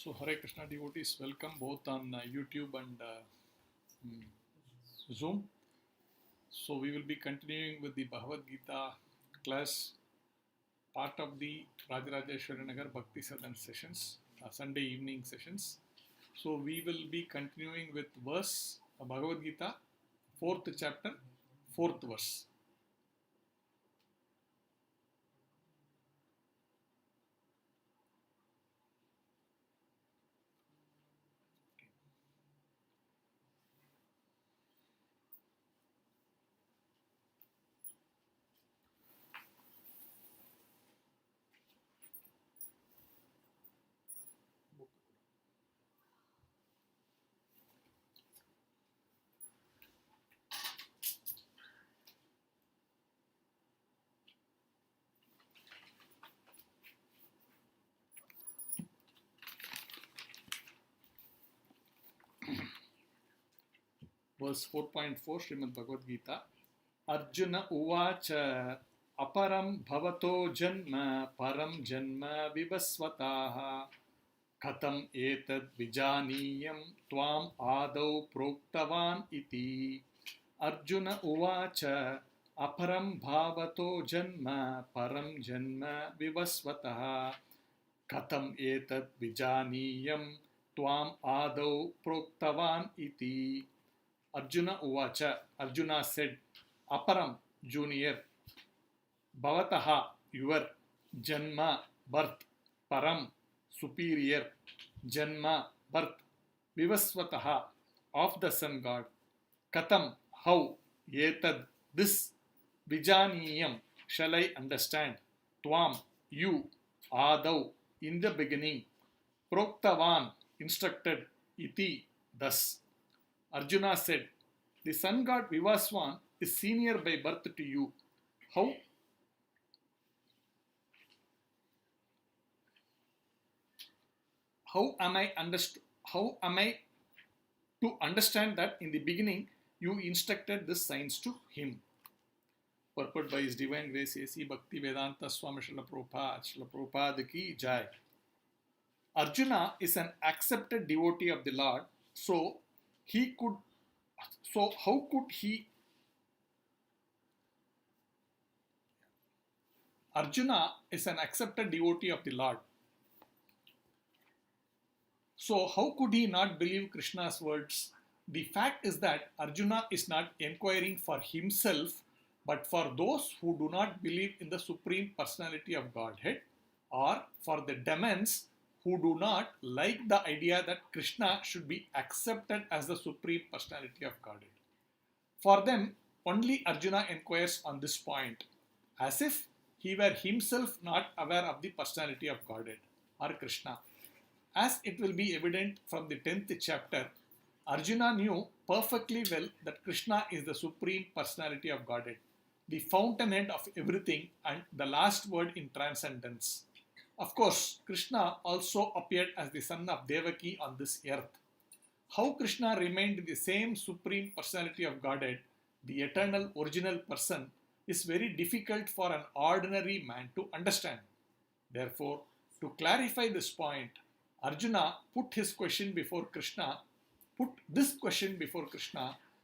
So Hare Krishna devotees, welcome both on YouTube and Zoom. So we will be continuing with the Bhagavad Gita class, part of the Rajarajeshwari Nagar Bhakti Sadan sessions, Sunday evening sessions. So we will be continuing with verse Bhagavad Gita, 4th chapter, 4th verse. Verse 4.4 Shrimad Bhagavad Gita. Arjuna uvacha aparam bhavato janma param janma vivasvataha katam etad vijaniyam tvam adau proktavan iti. Arjuna uvacha aparam bhavato janma param janma vivasvataha katam etad vijaniyam tvam adau proktavan iti. Arjuna uvacha, Arjuna said, aparam, junior, bhavataha, your, janma, birth, param, superior, janma, birth, vivasvataha, of the sun god, katam, how, etad, this, vijaniyam, shall I understand, tvam, you, adau, in the beginning, proktavan, instructed, iti, thus. Arjuna said, the sun god Vivaswan is senior by birth to you. How am I to understand that in the beginning you instructed this science to him? Purport by His Divine Grace A.C. Bhakti Vedanta Swami Srila Prabhupada ki Jai. Arjuna is an accepted devotee of the Lord, so how could he? Arjuna is an accepted devotee of the Lord. So how could he not believe Krishna's words? The fact is that Arjuna is not inquiring for himself, but for those who do not believe in the Supreme Personality of Godhead, or for the demons who do not like the idea that Krishna should be accepted as the Supreme Personality of Godhead. For them, only Arjuna inquires on this point, as if he were himself not aware of the personality of Godhead, or Krishna. As it will be evident from the 10th chapter, Arjuna knew perfectly well that Krishna is the Supreme Personality of Godhead, the fountainhead of everything and the last word in transcendence. Of course, Krishna also appeared as the son of Devaki on this earth. How Krishna remained the same Supreme Personality of Godhead, the eternal original person, is very difficult for an ordinary man to understand. Therefore, to clarify this point, Arjuna put this question before Krishna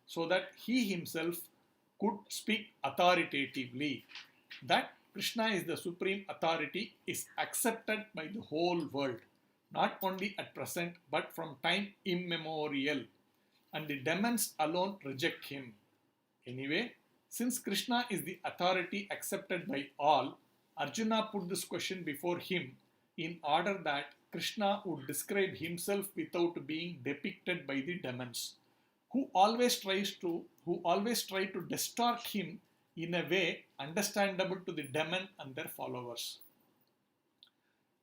so that he himself could speak authoritatively. That Krishna is the supreme authority is accepted by the whole world, not only at present but from time immemorial, and the demons alone reject him. Anyway, since Krishna is the authority accepted by all, Arjuna put this question before him in order that Krishna would describe himself without being depicted by the demons, who always try to distort him in a way understandable to the demon and their followers.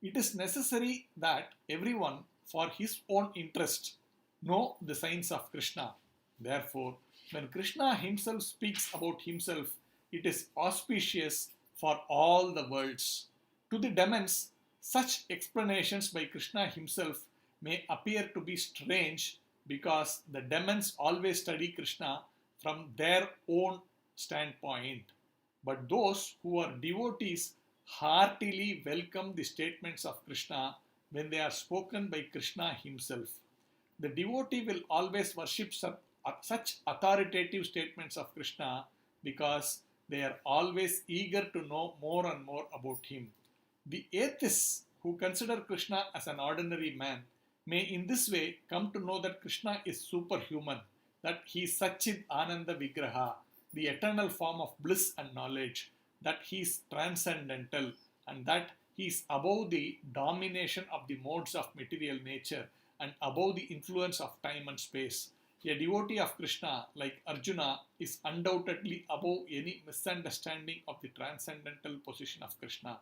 It is necessary that everyone, for his own interest, know the signs of Krishna. Therefore, when Krishna himself speaks about himself, it is auspicious for all the worlds. To the demons, such explanations by Krishna himself may appear to be strange because the demons always study Krishna from their own standpoint. But those who are devotees heartily welcome the statements of Krishna when they are spoken by Krishna himself. The devotee will always worship such authoritative statements of Krishna because they are always eager to know more and more about him. The atheists who consider Krishna as an ordinary man may in this way come to know that Krishna is superhuman, that he is Satchid Ananda Vigraha, the eternal form of bliss and knowledge, that he is transcendental, and that he is above the domination of the modes of material nature and above the influence of time and space. A devotee of Krishna, like Arjuna, is undoubtedly above any misunderstanding of the transcendental position of Krishna.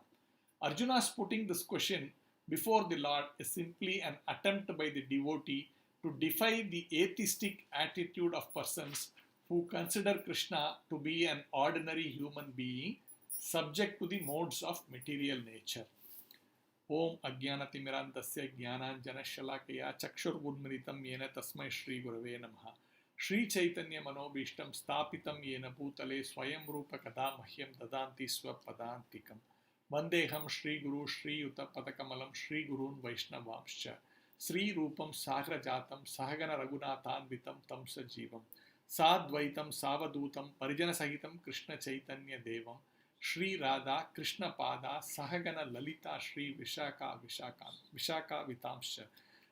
Arjuna's putting this question before the Lord is simply an attempt by the devotee to defy the atheistic attitude of persons who consider Krishna to be an ordinary human being subject to the modes of material nature. Om Ajnanatimirandasya Jnananjana Shalakaya Chakshurgurmiritam Yena Tasmai Shri Gurave Namaha Shri Chaitanya Manobishtam Stapitam Yena Bhutale Swayam Rupa Kadamahyam Dadanti Swapadantikam Vandeham Shri Guru Shri Yuta Padakamalam Shri Gurun Vaishnavamscha Sri Rupam Sagra Jatam Sahagana Raghunathanvitam Tamsa Jivam Sadvaitam Savadutam Parijana Sahitam Krishna Chaitanya Devam Shri Radha Krishna Pada Sahagana Lalita Shri Vishaka Vitamsha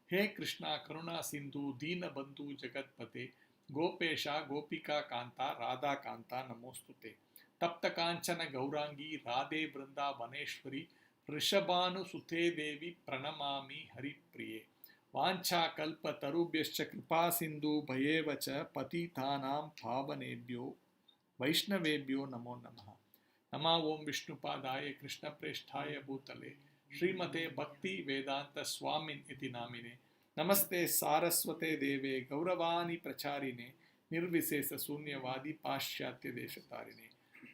He Krishna Karuna Sindhu Dina Bandhu Jagatpate Gopesha Gopika Kanta Radha Kanta Namostute Tapta Kanchana Gaurangi Radhe Vrinda Vaneshwari Rishabhanu Sute Devi Pranamami Hari Priye Vancha Kalpa Tarubhyascha Kripa Sindhu Bhayevacha Patitanam Pavanebhyo Vaishnavebhyo Namo Namaha Nama Om Vishnupadaya Krishna Presthaya Bhutale Srimate Bhakti Vedanta Swamin Iti Namine Namaste Saraswate Deve Gauravani Pracharine Nirvisesa Sunyavadi Paschatya Deshatarine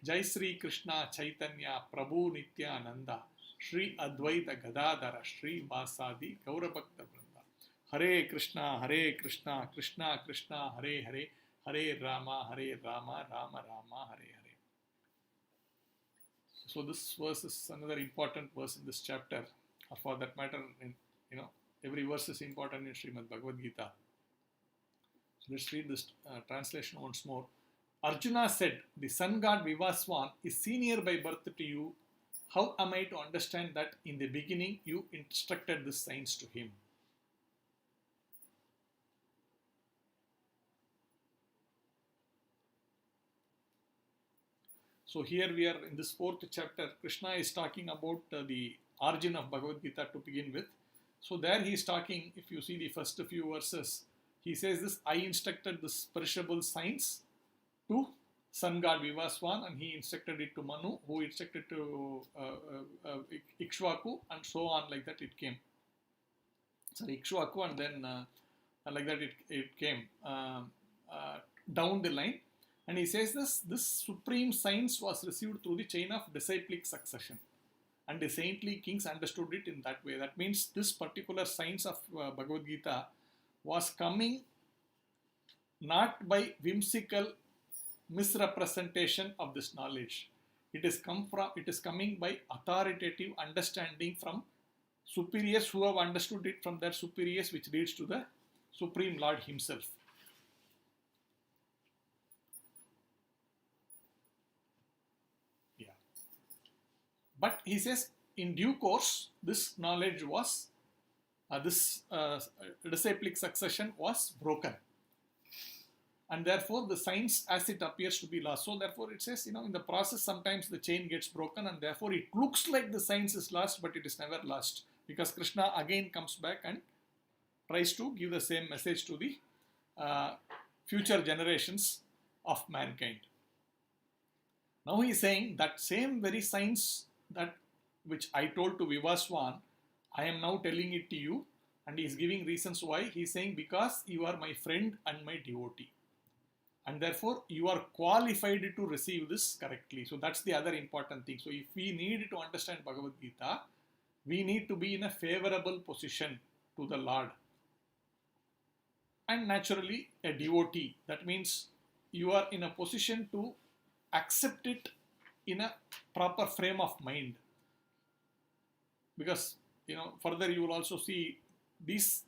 Jai Sri Krishna Chaitanya Prabhu Nityananda Shri Advaita Gadadara Shri Vasadi Gaurabhakta Vrinda Hare Krishna Krishna Krishna Hare Hare Hare Rama Rama Rama Hare Hare. So this verse is another important verse in this chapter, or for that matter, every verse is important in Shrimad Bhagavad Gita. So let's read this translation once more. Arjuna said, the sun god Vivaswan is senior by birth to you. How am I to understand that in the beginning you instructed this science to him? So here we are in this fourth chapter. Krishna is talking about the origin of Bhagavad Gita to begin with. So there he is talking, if you see the first few verses, he says this, I instructed this perishable science to sun god Vivaswan, and he instructed it to Manu, who instructed to Ikshvaku, and so on, like that it came. Sorry, Ikshvaku, and then like that it came down the line. And he says this supreme science was received through the chain of disciplic succession. And the saintly kings understood it in that way. That means this particular science of Bhagavad Gita was coming not by whimsical misrepresentation of this knowledge. It is coming by authoritative understanding from superiors who have understood it from their superiors, which leads to the Supreme Lord himself. But he says, in due course, this knowledge was, this disciplic succession was broken. And therefore, the science as it appears to be lost. So therefore, it says, in the process, sometimes the chain gets broken, and therefore it looks like the science is lost, but it is never lost. Because Krishna again comes back and tries to give the same message to the future generations of mankind. Now he is saying that same very science that which I told to Vivaswan, I am now telling it to you, and he is giving reasons why. He is saying, because you are my friend and my devotee, and therefore you are qualified to receive this correctly. So that's the other important thing. So if we need to understand Bhagavad Gita, we need to be in a favorable position to the Lord, and naturally a devotee. That means you are in a position to accept it in a proper frame of mind. Because further you will also see this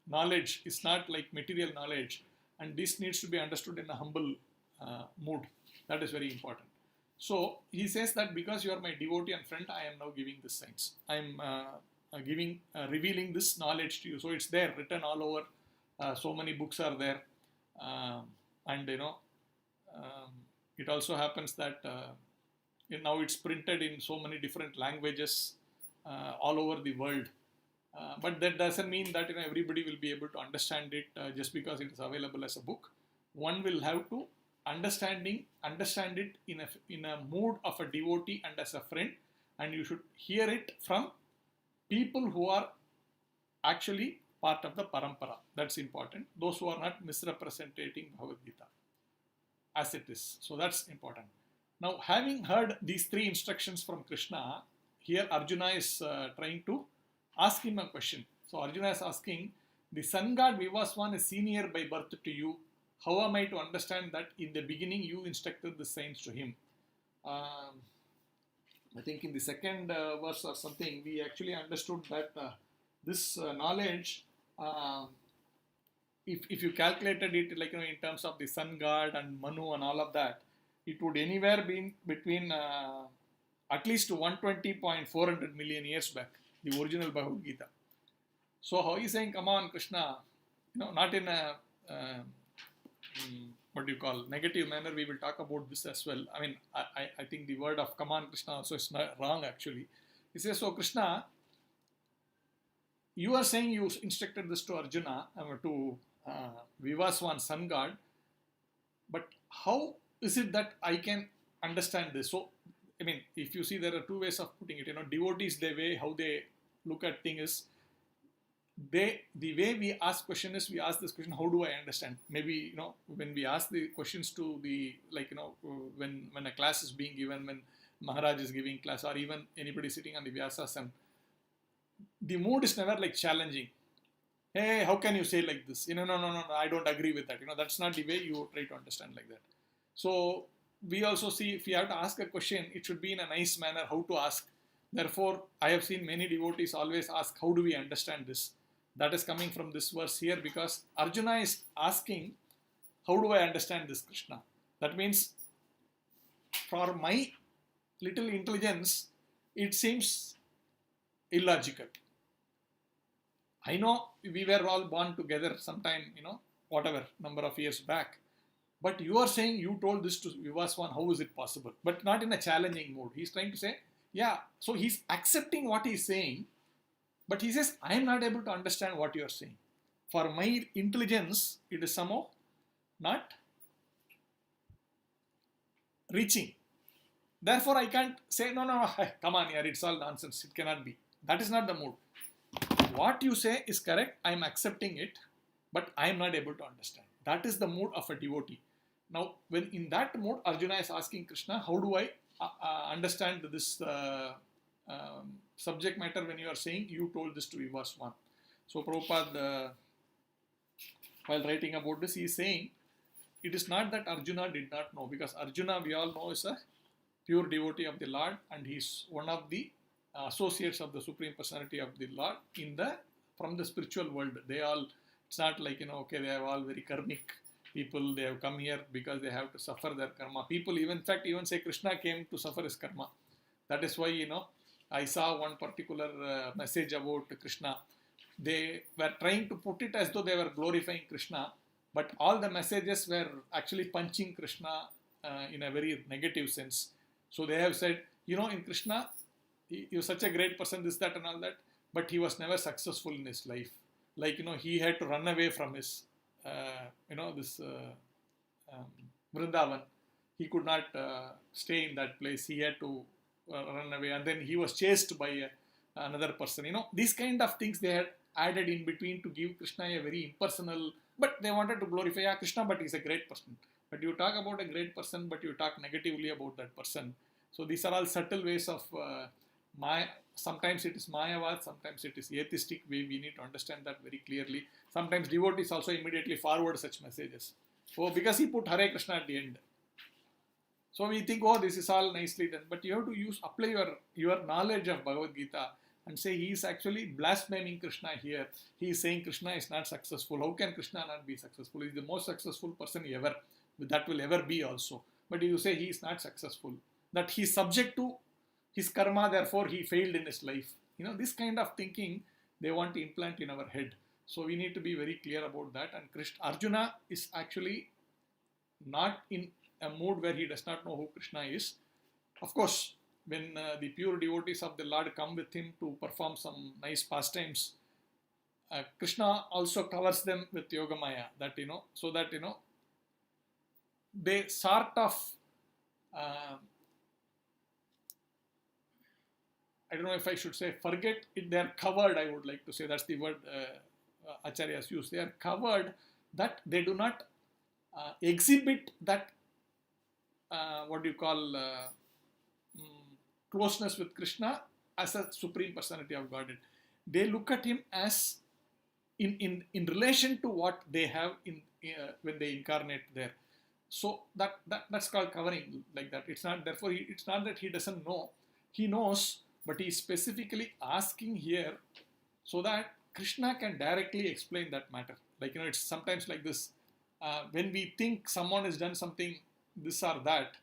knowledge is not like material knowledge, and this needs to be understood in a humble mood. That is very important. So he says that because you are my devotee and friend, I am now giving this science. I am revealing this knowledge to you. So it's there, written all over. So many books are there, and it also happens that now it's printed in so many different languages all over the world. But that doesn't mean that everybody will be able to understand it just because it is available as a book. One will have to understand it in a mood of a devotee and as a friend, and you should hear it from people who are actually part of the parampara. That's important. Those who are not misrepresenting Bhagavad Gita as it is. So that's important. Now, having heard these three instructions from Krishna, here Arjuna is trying to ask him a question. So Arjuna is asking, the sun god Vivaswan is senior by birth to you. How am I to understand that in the beginning you instructed the science to him? I think in the second verse or something, we actually understood that this knowledge, if you calculated it like in terms of the sun god and Manu and all of that, it would anywhere be between at least 120.400 million years back, the original Bhagavad Gita. So how he is saying, come on Krishna, not in a negative manner. We will talk about this as well. I mean, I think the word of come on Krishna also is not wrong actually. He says, so Krishna, you are saying you instructed this to Arjuna, to Vivaswan sun god, but how is it that I can understand this? So, I mean, if you see, there are two ways of putting it. Devotees, the way how they look at things is, the way we ask question is, we ask this question, how do I understand? Maybe, when we ask the questions to the, when a class is being given, when Maharaj is giving class, or even anybody sitting on the Vyasasana, the mood is never like challenging. Hey, how can you say like this? No, I don't agree with that. That's not the way you try to understand like that. So we also see, if you have to ask a question, it should be in a nice manner, how to ask. Therefore, I have seen many devotees always ask, how do we understand this? That is coming from this verse here, because Arjuna is asking, how do I understand this, Krishna? That means, for my little intelligence, it seems illogical. I know we were all born together sometime, whatever, number of years back. But you are saying you told this to Vivaswan, how is it possible? But not in a challenging mode. He's trying to say, yeah, so he's accepting what he's saying, but he says, I am not able to understand what you are saying. For my intelligence, it is somehow not reaching. Therefore, I can't say, no, come on here, it's all nonsense. It cannot be. That is not the mood. What you say is correct. I am accepting it, but I am not able to understand. That is the mood of a devotee. Now, when in that mood, Arjuna is asking Krishna, how do I understand this subject matter when you are saying you told this to Vivaswan? So Prabhupada, while writing about this, he is saying, it is not that Arjuna did not know, because Arjuna, we all know, is a pure devotee of the Lord, and he is one of the associates of the Supreme Personality of the Lord from the spiritual world. They all, it's not like, they are all very karmic people. They have come here because they have to suffer their karma. People even say Krishna came to suffer his karma. That is why, I saw one particular message about Krishna. They were trying to put it as though they were glorifying Krishna, but all the messages were actually punching Krishna in a very negative sense. So they have said, in Krishna, he was such a great person, this, that and all that, but he was never successful in his life. Like, he had to run away from his, Vrindavan. He could not stay in that place. He had to run away, and then he was chased by another person. These kind of things they had added in between to give Krishna a very impersonal, but they wanted to glorify Krishna, but he's a great person. But you talk about a great person, but you talk negatively about that person. So these are all subtle ways of sometimes it is Mayavad, sometimes it is atheistic way. We need to understand that very clearly. Sometimes devotees also immediately forward such messages. So because he put Hare Krishna at the end. So we think, this is all nicely done. But you have to apply your knowledge of Bhagavad Gita. and say he is actually blaspheming Krishna here. He is saying Krishna is not successful. How can Krishna not be successful? He is the most successful person ever, that will ever be also. But you say he is not successful, that he is subject to his karma, therefore he failed in his life. This kind of thinking they want to implant in our head. So we need to be very clear about that. And Arjuna is actually not in a mood where he does not know who Krishna is. Of course, when the pure devotees of the Lord come with him to perform some nice pastimes, Krishna also covers them with Yogamaya, that so that they sort of I don't know if I should say forget it, they are covered, I would like to say, that's the word Acharyas use. They are covered, that they do not exhibit that closeness with Krishna as a Supreme Personality of Godhead. They look at him as in relation to what they have when they incarnate there. So that's called covering like that. It's not, therefore, it's not that he doesn't know. He knows, but he is specifically asking here so that Krishna can directly explain that matter. Like, it's sometimes like this. When we think someone has done something, this or that,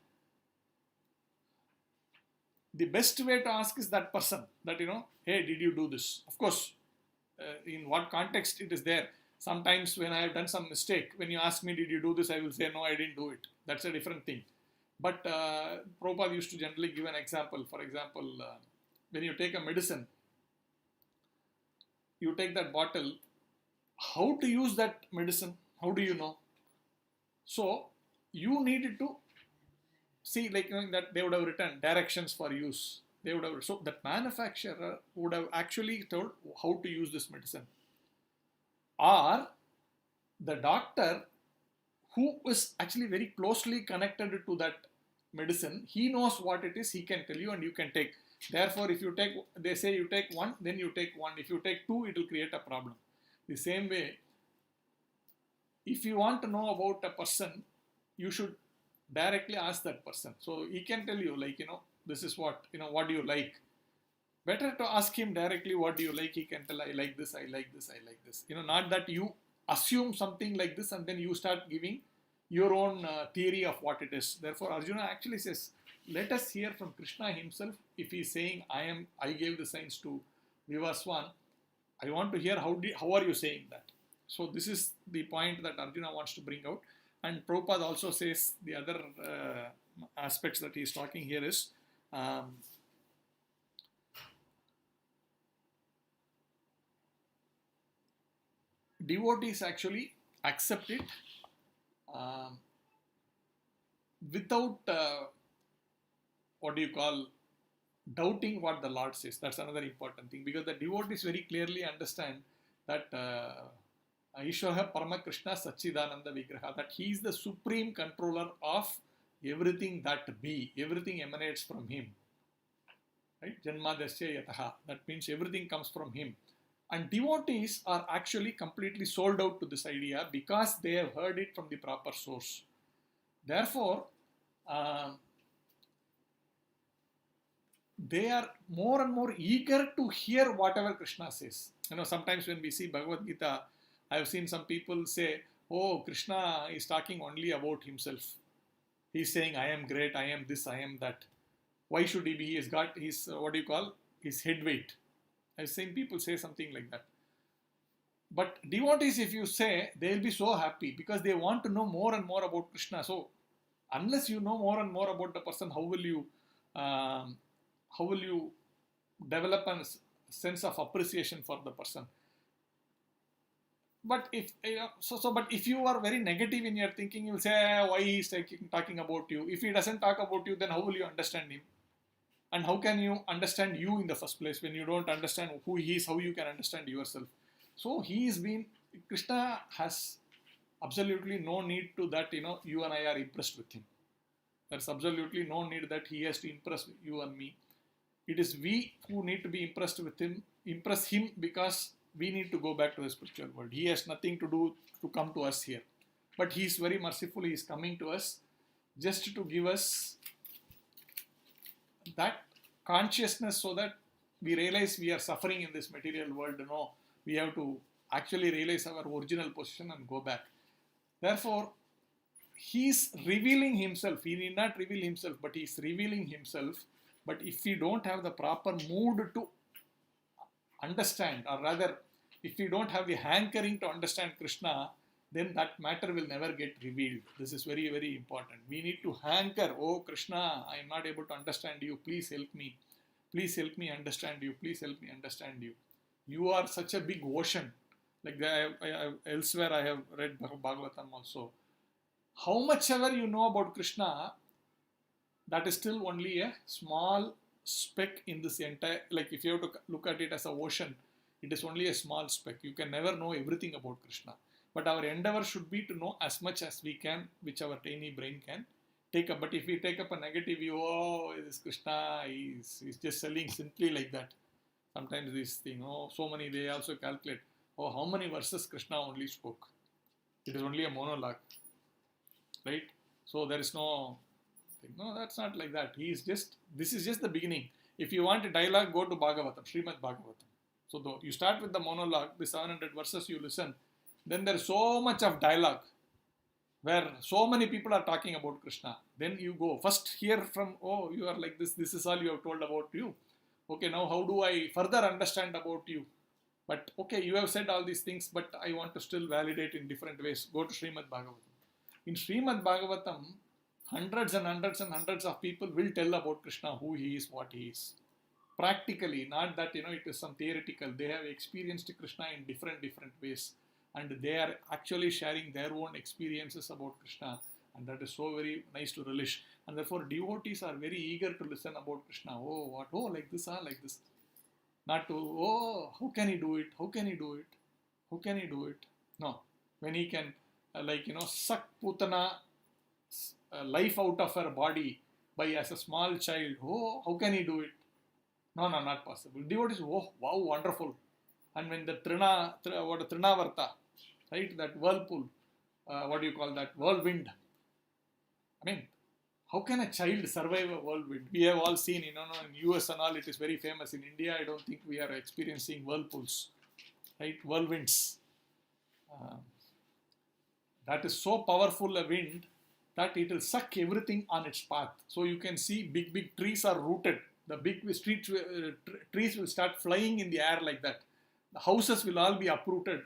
the best way to ask is that person, that, hey, did you do this? Of course, in what context it is there. Sometimes when I have done some mistake, when you ask me, did you do this? I will say, no, I didn't do it. That's a different thing. But Prabhupada used to generally give an example. For example, when you take a medicine, you take that bottle, how to use that medicine? How do you know? So you needed to see, that they would have written directions for use. They would have, so that manufacturer would have actually told how to use this medicine. Or the doctor, who is actually very closely connected to that medicine, he knows what it is, he can tell you and you can take. Therefore, if you take, they say you take one, then you take one. If you take two, it will create a problem. The same way, if you want to know about a person, you should directly ask that person. So he can tell you, this is what, what do you like? Better to ask him directly, what do you like? He can tell, I like this, I like this, I like this. Not that you assume something like this and then you start giving your own theory of what it is. Therefore, Arjuna actually says, let us hear from Krishna himself. If he is saying, I gave the signs to Vivaswan, I want to hear how are you saying that? So this is the point that Arjuna wants to bring out. And Prabhupada also says the other aspects that he is talking here is, devotees actually accept it without doubting what the Lord says. That's another important thing, because the devotees very clearly understand that Ishvara Parama Krishna Satchidananda Vigraha, that he is the supreme controller of everything that be, everything emanates from him. Right? Janmadasya yataha, that means everything comes from him. And devotees are actually completely sold out to this idea because they have heard it from the proper source. Therefore, they are more and more eager to hear whatever Krishna says. Sometimes when we see Bhagavad Gita, I have seen some people say, oh, Krishna is talking only about himself. He's saying, I am great, I am this, I am that. Why should he be? He has got his, his head weight. I've seen people say something like that. But devotees, if you say, they will be so happy because they want to know more and more about Krishna. So, unless you know more and more about the person, how will you develop a sense of appreciation for the person? But if you are very negative in your thinking, you will say, why he is talking about you? If he doesn't talk about you, then how will you understand him? And how can you understand you in the first place when you don't understand who he is? How you can understand yourself? So Krishna has absolutely no need to that, you and I are impressed with him. There's absolutely no need that he has to impress you and me. It is we who need to be impressed with him, impress him, because we need to go back to the spiritual world. He has nothing to do to come to us here. But he is very merciful. He is coming to us just to give us that consciousness so that we realize we are suffering in this material world, no, we have to actually realize our original position and go back. Therefore, he's revealing himself. He need not reveal himself, but he's revealing himself. But if we don't have the proper mood to understand, or rather, if we don't have the hankering to understand Krishna, then that matter will never get revealed. This is very, very important. We need to hanker. Oh Krishna, I am not able to understand you. Please help me. Please help me understand you. Please help me understand you. You are such a big ocean. Like elsewhere I have read Bhagavatam also. How much ever you know about Krishna, that is still only a small speck in this entire, like if you have to look at it as an ocean, it is only a small speck. You can never know everything about Krishna. But our endeavor should be to know as much as we can, which our tiny brain can take up. But if we take up a negative view, oh, this Krishna, he's just selling simply like that. Sometimes this thing, oh, so many, they also calculate, oh, how many verses Krishna only spoke. It is only a monologue, right? So there is no thing. No, that's not like that. This is just the beginning. If you want a dialogue, go to Bhagavatam, Shrimad Bhagavatam. So you start with the monologue, the 700 verses you listen, then there is so much of dialogue where so many people are talking about Krishna. Then you go, first hear from, oh, you are like this is all you have told about you. Okay, now how do I further understand about you? But okay, you have said all these things, but I want to still validate in different ways. Go to Shrimad Bhagavatam. In Shrimad Bhagavatam, hundreds and hundreds and hundreds of people will tell about Krishna, who he is, what he is. Practically, not that, it is some theoretical. They have experienced Krishna in different ways. And they are actually sharing their own experiences about Krishna. And that is so very nice to relish. And therefore, devotees are very eager to listen about Krishna. Oh, what? Oh, like this, like this. Not to, oh, how can he do it? How can he do it? How can he do it? No. When he can, suck Putana life out of her body as a small child. Oh, how can he do it? No, not possible. Devotees, oh, wow, wonderful. And when the Trinavarta, right, that whirlpool, what do you call that, whirlwind. I mean, how can a child survive a whirlwind? We have all seen, in US and all, it is very famous. In India, I don't think we are experiencing whirlpools, right, whirlwinds. That is so powerful a wind that it will suck everything on its path. So you can see big trees are rooted. The big trees will start flying in the air like that. The houses will all be uprooted.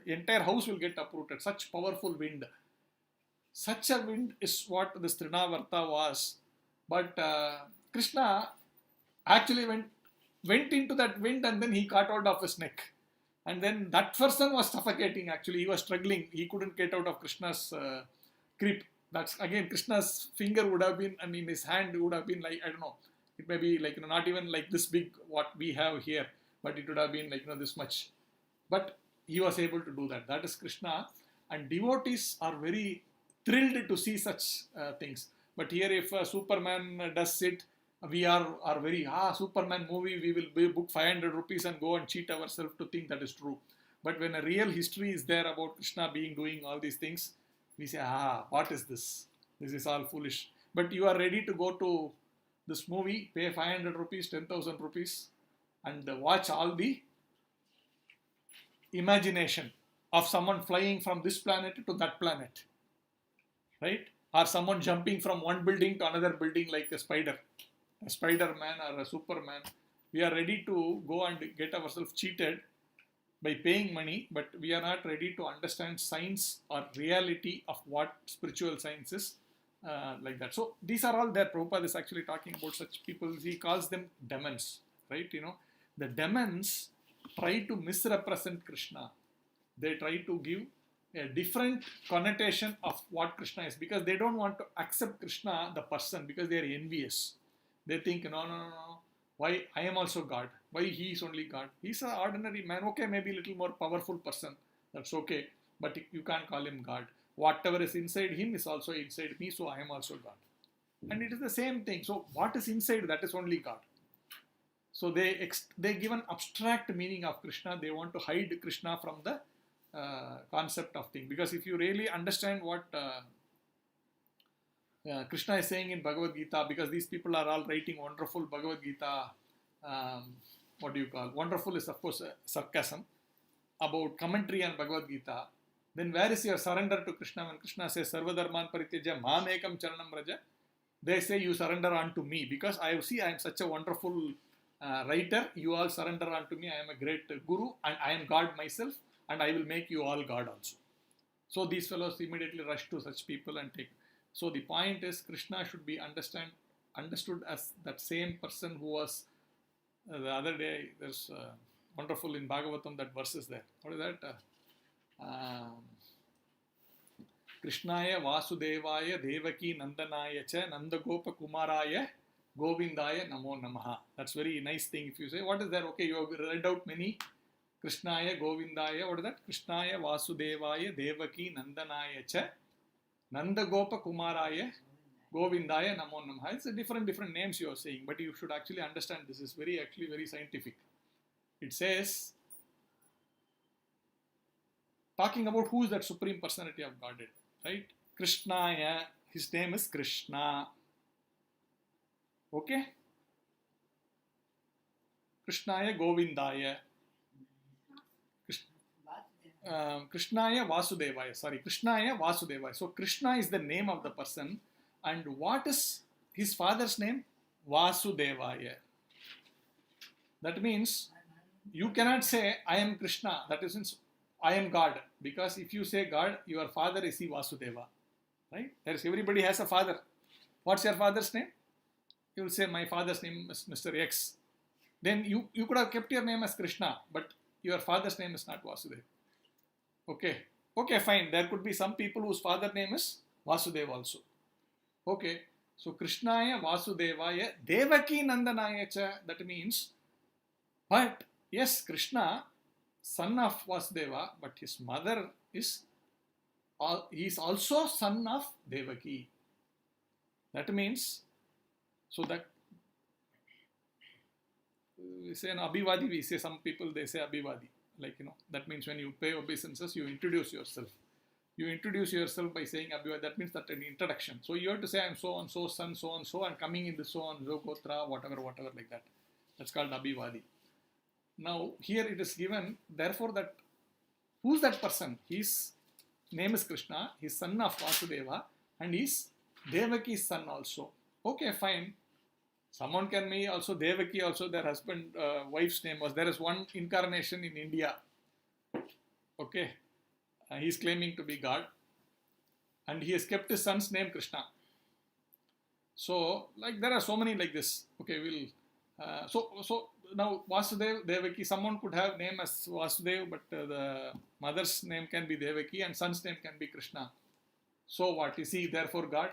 Entire house will get uprooted. Such powerful wind. Such a wind is what this Trinavarta was. But Krishna actually went into that wind and then he caught hold of his neck. And then that person was suffocating actually. He was struggling. He couldn't get out of Krishna's grip. That's again, Krishna's finger would have been, his hand would have been like, I don't know. It may be like, not even like this big, what we have here. But it would have been like, this much. But he was able to do that. That is Krishna. And devotees are very thrilled to see such things. But here if Superman does it, we are very, Superman movie, we will book 500 rupees and go and cheat ourselves to think that is true. But when a real history is there about Krishna doing all these things, we say, what is this? This is all foolish. But you are ready to go to this movie, pay 500 rupees, 10,000 rupees, and watch all the imagination of someone flying from this planet to that planet, right? Or someone jumping from one building to another building like a Spider-Man or a Superman. We are ready to go and get ourselves cheated by paying money, but we are not ready to understand science or reality of what spiritual science is like that. So these are all there. Prabhupada is actually talking about such people. He calls them demons, right? The demons try to misrepresent Krishna. They try to give a different connotation of what Krishna is because they don't want to accept Krishna, the person, because they are envious. They think, no. Why I am also God? Why he is only God? He's an ordinary man. Okay, maybe a little more powerful person. That's okay. But you can't call him God. Whatever is inside him is also inside me, so I am also God. And it is the same thing. So what is inside, that is only God. So they give an abstract meaning of Krishna. They want to hide Krishna from the concept of thing. Because if you really understand what Krishna is saying in Bhagavad Gita, because these people are all writing wonderful Bhagavad Gita what do you call, wonderful is of course sarcasm, about commentary on Bhagavad Gita, then where is your surrender to Krishna when Krishna says Sarva Dharman Parityaja Mam Ekam Charanam Raja? They say you surrender unto me because I am such a wonderful writer. You all surrender unto me. I am a great guru and I am God myself and I will make you all God also. So these fellows immediately rush to such people and take. So the point is Krishna should be understood as that same person who was the other day. There's wonderful in Bhagavatam that verse is there. What is that? Krishnaya Vasudevaya Devaki Nandanaya Cha Nandagopa Kumaraya Govindaya Namo Namaha. That's very nice thing if you say. What is that? Okay, you have read out many. Krishnaya Govindaya. What is that? Krishnaya Vasudevaya Devaki Nandanaya Cha Nandagopa Kumaraya Govindaya Namo Namaha. It's a different names you are saying, but you should actually understand this is very scientific. It says, talking about who is that Supreme Personality of Godhead, right? Krishnaya, his name is Krishna. Okay? Krishnaya Govindaya. Krishnaya Vasudevaya. Sorry, Krishnaya Vasudevaya. So Krishna is the name of the person. And what is his father's name? Vasudevaya. That means you cannot say I am Krishna. That is, I am God. Because if you say God, your father is Vasudeva. Right? Everybody has a father. What's your father's name? You will say my father's name is Mr. X. Then you could have kept your name as Krishna, but your father's name is not Vasudeva. Okay. Okay, fine. There could be some people whose father name is Vasudeva also. Okay. So Krishnaya Vasudevaya Devaki Nandanaya Cha. That means, but yes, Krishna, son of Vasudeva, but his mother is, he is also son of Devaki. That means, so that we say an Abhivadi, we say some people, they say Abhivadi. Like, that means when you pay obeisances, you introduce yourself. You introduce yourself by saying Abhivadi. That means that an introduction. So you have to say, I'm so and so, son, so and so, and coming in the so and so, Gotra, whatever, like that. That's called Abhivadi. Now, here it is given, therefore, that who's that person? His name is Krishna, his son of Vasudeva, and he's Devaki's son also. Okay, fine. Someone can be also Devaki, also their husband, wife's name was. There is one incarnation in India. Okay. He's claiming to be God. And he has kept his son's name Krishna. So, like there are so many like this. Okay, we'll... So now Vasudev, Devaki, someone could have name as Vasudev, but the mother's name can be Devaki and son's name can be Krishna. So what? Is he therefore God?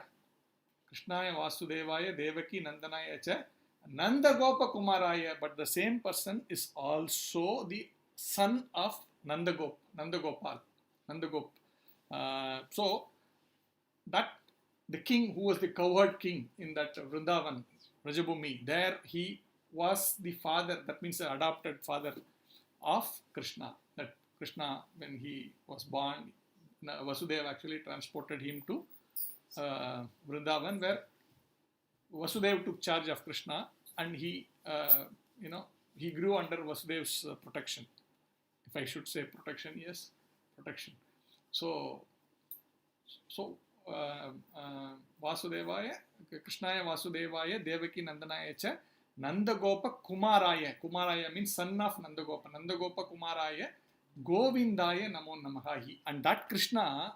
Krishnaya Vasudevaya Devaki Nandanaya Cha Nandagopa Kumaraya. But the same person is also the son of Nandagopal. So that the king who was the cowherd king in that Vrindavan, Rajabhumi, there he was the father, that means the adopted father of Krishna. That Krishna, when he was born, Vasudeva actually transported him to Vrindavan, where Vasudeva took charge of Krishna, and he, he grew under Vasudeva's protection. If I should say protection, yes, protection. So Vasudevaya, Krishnaya Vasudevaya, Devaki Nandanaya Cha, Nandagopa Kumaraya. Kumaraya means son of Nandagopa. Nandagopa Kumaraya, Govindaya Namo Namaha. And that Krishna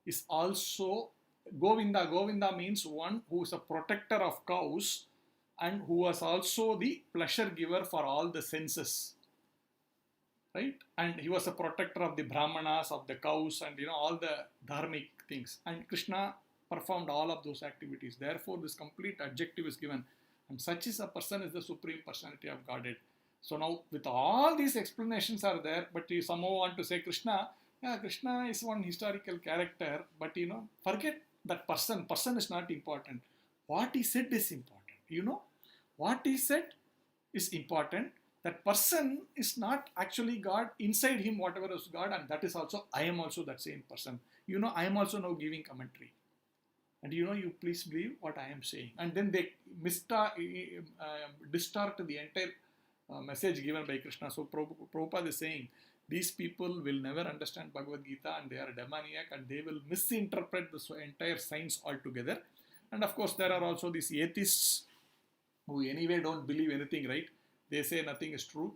is also Govinda. Govinda means one who is a protector of cows and who was also the pleasure giver for all the senses. Right? And he was a protector of the Brahmanas, of the cows, and all the dharmic things. And Krishna performed all of those activities. Therefore, this complete adjective is given. And such is a person is the Supreme Personality of Godhead. So now, with all these explanations are there, but you somehow want to say Krishna, yeah, Krishna is one historical character, but forget that person. Person is not important. What he said is important. What he said is important. That person is not actually God. Inside him, whatever is God, and that is also, I am also that same person. I am also now giving commentary. And you please believe what I am saying. And then they distort the entire message given by Krishna. So Prabhupada is saying, these people will never understand Bhagavad Gita and they are demoniac and they will misinterpret the entire science altogether. And of course, there are also these atheists who anyway don't believe anything, right? They say nothing is true.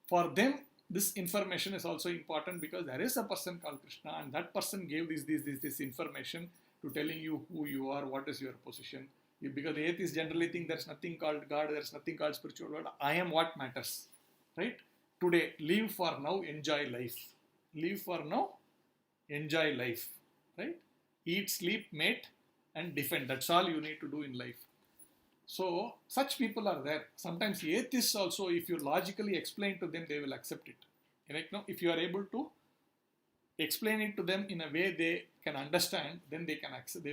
For them, this information is also important because there is a person called Krishna and that person gave this information to telling you who you are, what is your position. Because the atheists generally think there's nothing called God, there's nothing called spiritual world. I am what matters, right? Today, live for now, enjoy life. Live for now, enjoy life, right? Eat, sleep, mate, and defend. That's all you need to do in life. So, such people are there. Sometimes atheists also, if you logically explain to them, they will accept it. Right? Now, if you are able to explain it to them in a way they can understand, then they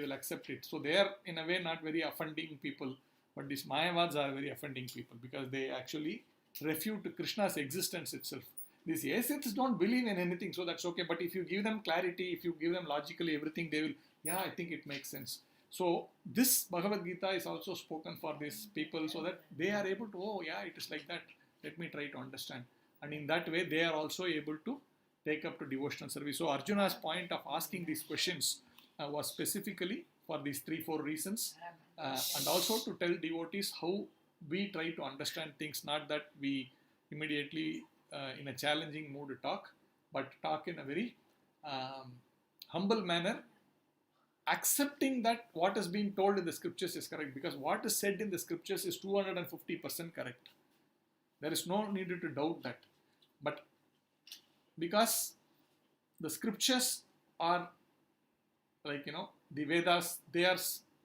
will accept it. So, they are in a way not very offending people, but these Mayavads are very offending people because they actually refute Krishna's existence itself. These atheists don't believe in anything, so that's okay. But if you give them clarity, if you give them logically everything, they will, yeah, I think it makes sense. So this Bhagavad Gita is also spoken for these people so that they are able to, oh yeah, it is like that. Let me try to understand. And in that way, they are also able to take up to devotional service. So Arjuna's point of asking these questions was specifically for these 3-4 reasons. And also to tell devotees how we try to understand things, not that we immediately in a challenging mood talk, but talk in a very humble manner, accepting that what is being told in the scriptures is correct, because what is said in the scriptures is 250% correct. There is no need to doubt that. But because the scriptures are like, the Vedas, they are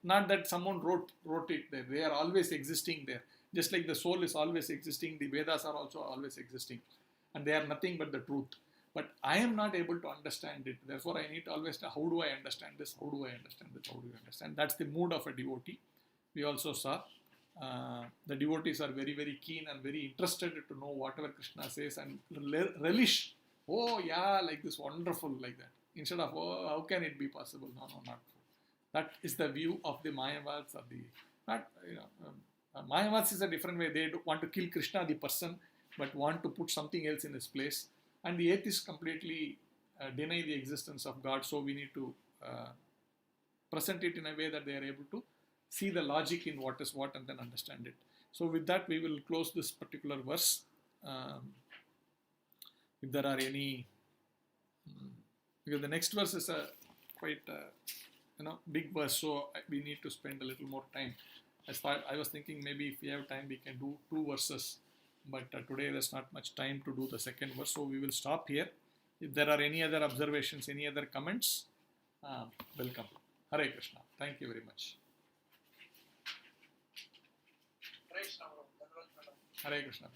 not that someone wrote it there. They are always existing there. Just like the soul is always existing, the Vedas are also always existing. And they are nothing but the truth. But I am not able to understand it. Therefore, I need to always know, how do I understand this? How do I understand this? How do I understand? That's the mood of a devotee. We also saw the devotees are very, very keen and very interested to know whatever Krishna says and relish. Oh, yeah, like this, wonderful, like that. Instead of, oh, how can it be possible? No, not true. That is the view of the Mayavads or Mayavads is a different way. They want to kill Krishna, the person, but want to put something else in his place. And the atheists completely deny the existence of God. So we need to present it in a way that they are able to see the logic in what is what and then understand it. So with that, we will close this particular verse. If there are any, because the next verse is a quite big verse, so we need to spend a little more time. I was thinking maybe if we have time, we can do 2 verses. But today there's not much time to do the second verse, so we will stop here. If there are any other observations, any other comments, welcome. Hare Krishna. Thank you very much. Hare Krishna.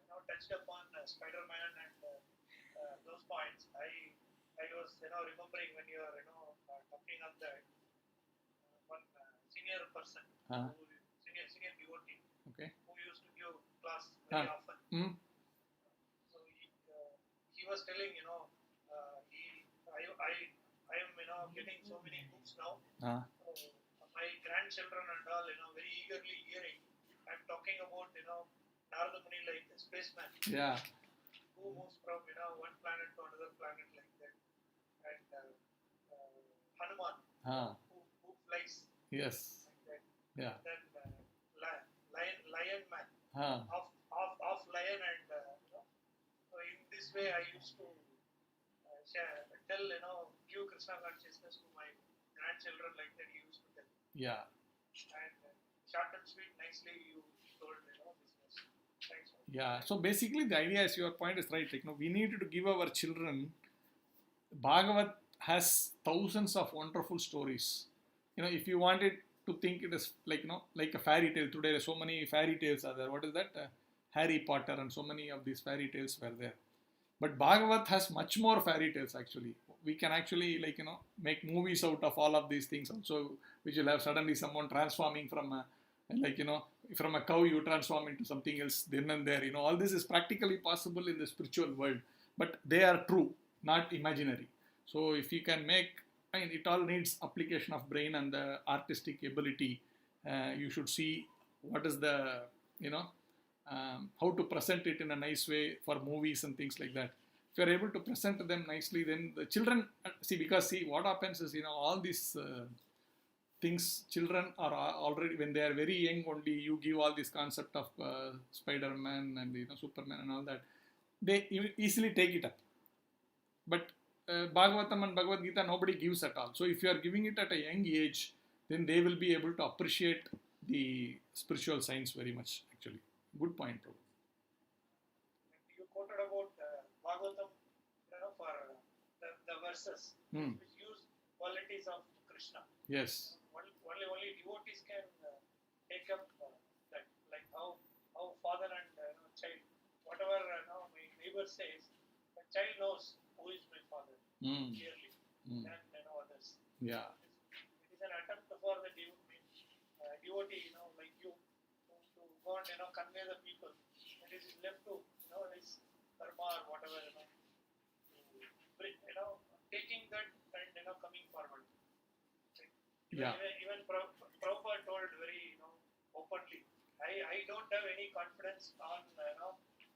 Now touched upon Spider-Man and those points. I was remembering when you are talking of that one senior person. Senior devotee, okay, who used to give class very often. So he was telling, I am getting so many books now. My grandchildren and all, very eagerly hearing. I'm talking about, Narada Muni like a spaceman. Yeah. Who moves from one planet to another planet like that, and Hanuman, who flies. Yes. Like that. Yeah. Then Lion Man, of lion, and so in this way I used to tell, give Krishna consciousness to my grandchildren like that. He used to tell. Yeah. And short and sweet, nicely you told business. Thanks. Yeah. So basically, the idea is, your point is right. Like, we need to give our children. Bhagavad has thousands of wonderful stories. If you wanted to think it is like like a fairy tale. Today, so many fairy tales are there. What is that? Harry Potter and so many of these fairy tales were there. But Bhagavad has much more fairy tales actually. We can actually make movies out of all of these things also, which will have suddenly someone transforming from from a cow you transform into something else then and there. All this is practically possible in the spiritual world, but they are true, not imaginary. So if you can make, it all needs application of brain and the artistic ability. You should see what is the, how to present it in a nice way for movies and things like that. If you are able to present them nicely, then the children, see what happens is, all these things, children are already, when they are very young only, you give all this concept of Spider-Man and, Superman and all that, they easily take it up. But Bhagavatam and Bhagavad Gita, nobody gives at all. So if you are giving it at a young age, then they will be able to appreciate the spiritual science very much, actually. Good point, Prabhu. You quoted about Bhagavatam, for the verses which use qualities of Krishna. Yes. Only devotees can take up that, like how father and child, whatever my neighbor says, the child knows who is my father clearly than others. Yeah. It is an attempt for the devotee, like you, to go and convey the people. It is left to his karma or whatever, taking that and coming forward. Yeah. Even Prabhupada told very openly, I don't have any confidence on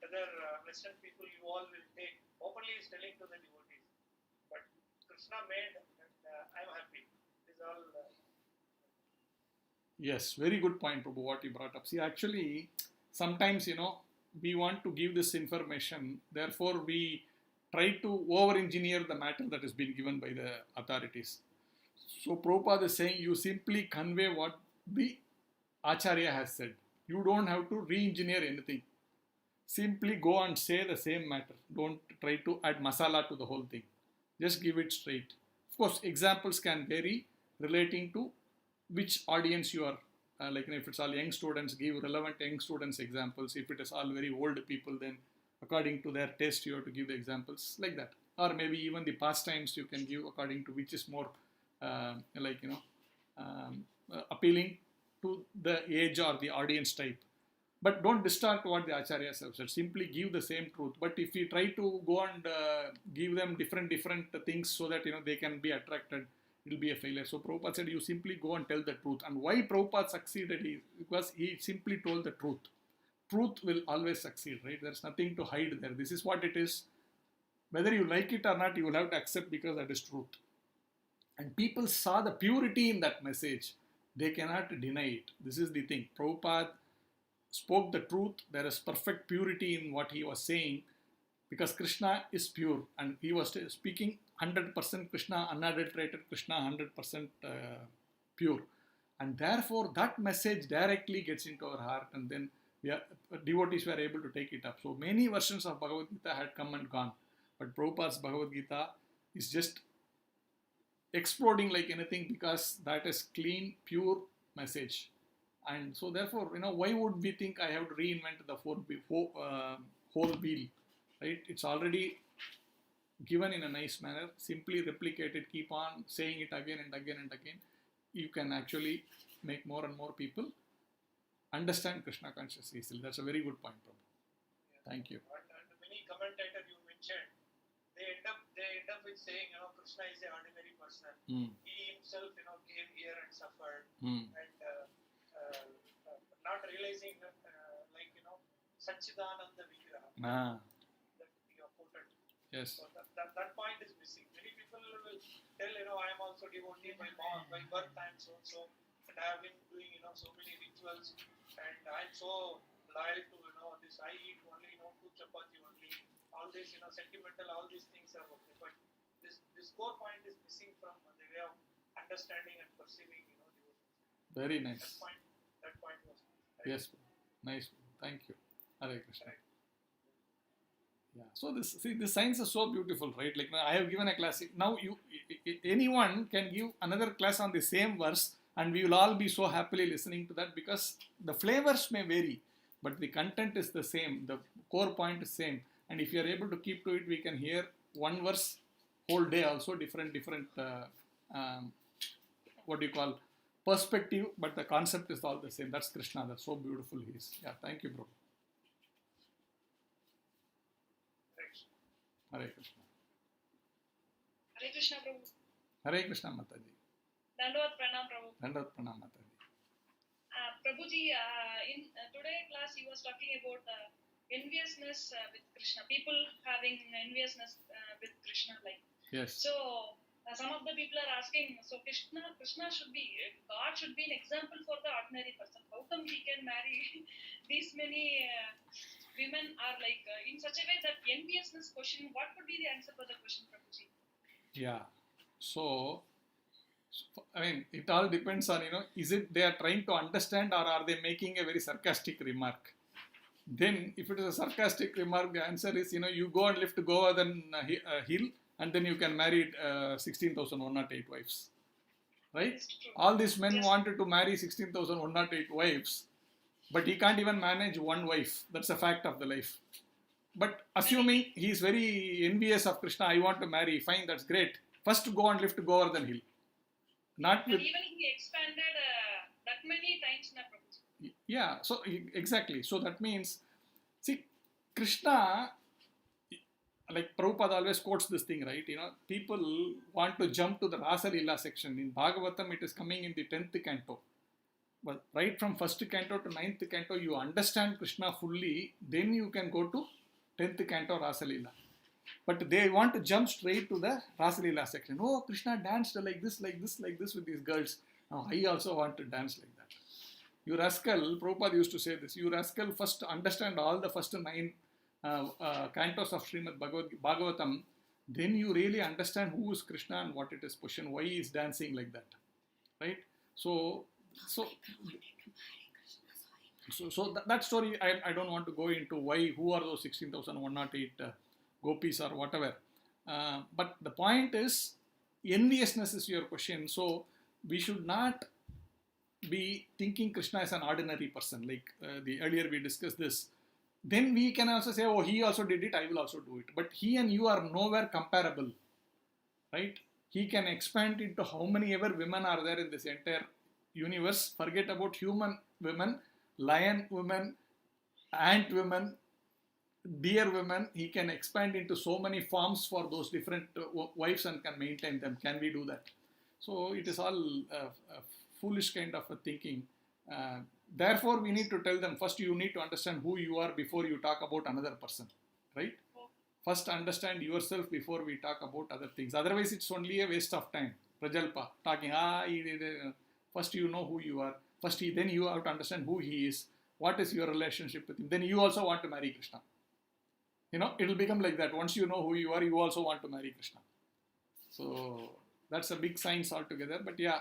whether Western people you all will take. Openly is telling to the devotees, but Krishna made and I'm happy. This is all. Yes, very good point, Prabhu, what you brought up. See, actually, sometimes, we want to give this information, therefore we try to over-engineer the matter that has been given by the authorities. So Prabhupada is saying, you simply convey what the Acharya has said. You don't have to re-engineer anything. Simply go and say the same matter. Don't try to add masala to the whole thing. Just give it straight. Of course, examples can vary relating to which audience you are. If it's all young students, give relevant young students examples. If it is all very old people, then according to their taste, you have to give the examples like that. Or maybe even the pastimes you can give according to which is more appealing to the age or the audience type. But don't distort what the acharyas have said. Simply give the same truth. But if you try to go and give them different things so that they can be attracted, it will be a failure. So Prabhupada said, you simply go and tell the truth. And why Prabhupada succeeded is because he simply told the truth. Truth will always succeed, right? There's nothing to hide there. This is what it is. Whether you like it or not, you will have to accept because that is truth. And people saw the purity in that message. They cannot deny it. This is the thing. Prabhupada spoke the truth. There is perfect purity in what he was saying because Krishna is pure. And he was speaking 100% Krishna, unadulterated Krishna, 100% pure. And therefore, that message directly gets into our heart and then devotees were able to take it up. So many versions of Bhagavad Gita had come and gone. But Prabhupada's Bhagavad Gita is just exploding like anything because that is clean, pure message. And so therefore, why would we think I have to reinvent the whole wheel, right? It's already given in a nice manner. Simply replicate it, keep on saying it again and again and again. You can actually make more and more people understand Krishna consciously easily. That's a very good point, Prabhu. Yeah. Thank you. And many commentators you mentioned, they end up with saying, Krishna is an ordinary person. He himself, came here and suffered, and not realizing that, Satchidananda Vigraha. That you have quoted. Yes. So that point is missing. Many people will tell, I am also devotee by birth, I am so, and I have been doing, so many rituals, and I am so loyal to, this. I eat only, 2 chapati only. All this, sentimental, all these things are okay. But this core point is missing from the way of understanding and perceiving, devotion. Very nice. That point was. Yes, nice. Thank you. Hare Krishna. Yeah. So this science is so beautiful, right? Like I have given a class. Now anyone can give another class on the same verse, and we will all be so happily listening to that because the flavors may vary, but the content is the same. The core point is same. And if you are able to keep to it, we can hear one verse whole day also, different what do you call, perspective, but the concept is all the same. That's Krishna. That's so beautiful he is. Yeah, thank you, bro. Hare Krishna. Hare Krishna, Prabhu. Hare Krishna, Mataji. Dandavat Pranam, Prabhu. Dandavat Pranam, Mataji. Prabhuji, in today class, he was talking about enviousness with Krishna. People having enviousness with Krishna, like. Yes. So some of the people are asking. So Krishna should be God should be an example for the ordinary person. How come he can marry these many women? Are like in such a way that enviousness question. What would be the answer for the question, Prabhuji? Yeah. So, I mean, it all depends on, is it they are trying to understand or are they making a very sarcastic remark? Then, if it is a sarcastic remark, the answer is, you go and lift Govardhan hill and then you can marry 16,108 wives. Right? All these men wanted to marry 16,108 wives, but he can't even manage one wife. That's a fact of the life. But assuming he is very envious of Krishna, I want to marry, fine, that's great. First go and lift Govardhan hill. Not with, and even he expanded that many times, na Prabhuji. Yeah, so exactly. So that means, see, Krishna, like Prabhupada always quotes this thing, right? People want to jump to the Rasa Leela section. In Bhagavatam, it is coming in the 10th canto. But right from 1st canto to 9th canto, you understand Krishna fully, then you can go to 10th canto Rasa Leela. But they want to jump straight to the Rasa Leela section. Oh, Krishna danced like this with these girls. Now, I also want to dance like that. You rascal, Prabhupada used to say this, you rascal, first understand all the first 9 cantos of Shrimad Bhagavatam, then you really understand who is Krishna and what it is pushing, why he is dancing like that. Right? So that story, I don't want to go into who are those 16,108 gopis or whatever. But the point is, enviousness is your question. So we should not be thinking Krishna is an ordinary person. Like the earlier we discussed this. Then we can also say, oh, he also did it, I will also do it. But he and you are nowhere comparable. Right? He can expand into how many ever women are there in this entire universe. Forget about human women, lion women, ant women, dear women. He can expand into so many forms for those different wives and can maintain them. Can we do that? So it is all foolish kind of a thinking. Therefore, we need to tell them, first you need to understand who you are before you talk about another person. Right? First understand yourself before we talk about other things. Otherwise, it's only a waste of time. Prajalpa, talking, first you know who you are. First, then you have to understand who he is. What is your relationship with him? Then you also want to marry Krishna. It will become like that. Once you know who you are, you also want to marry Krishna. So that's a big science altogether. But yeah,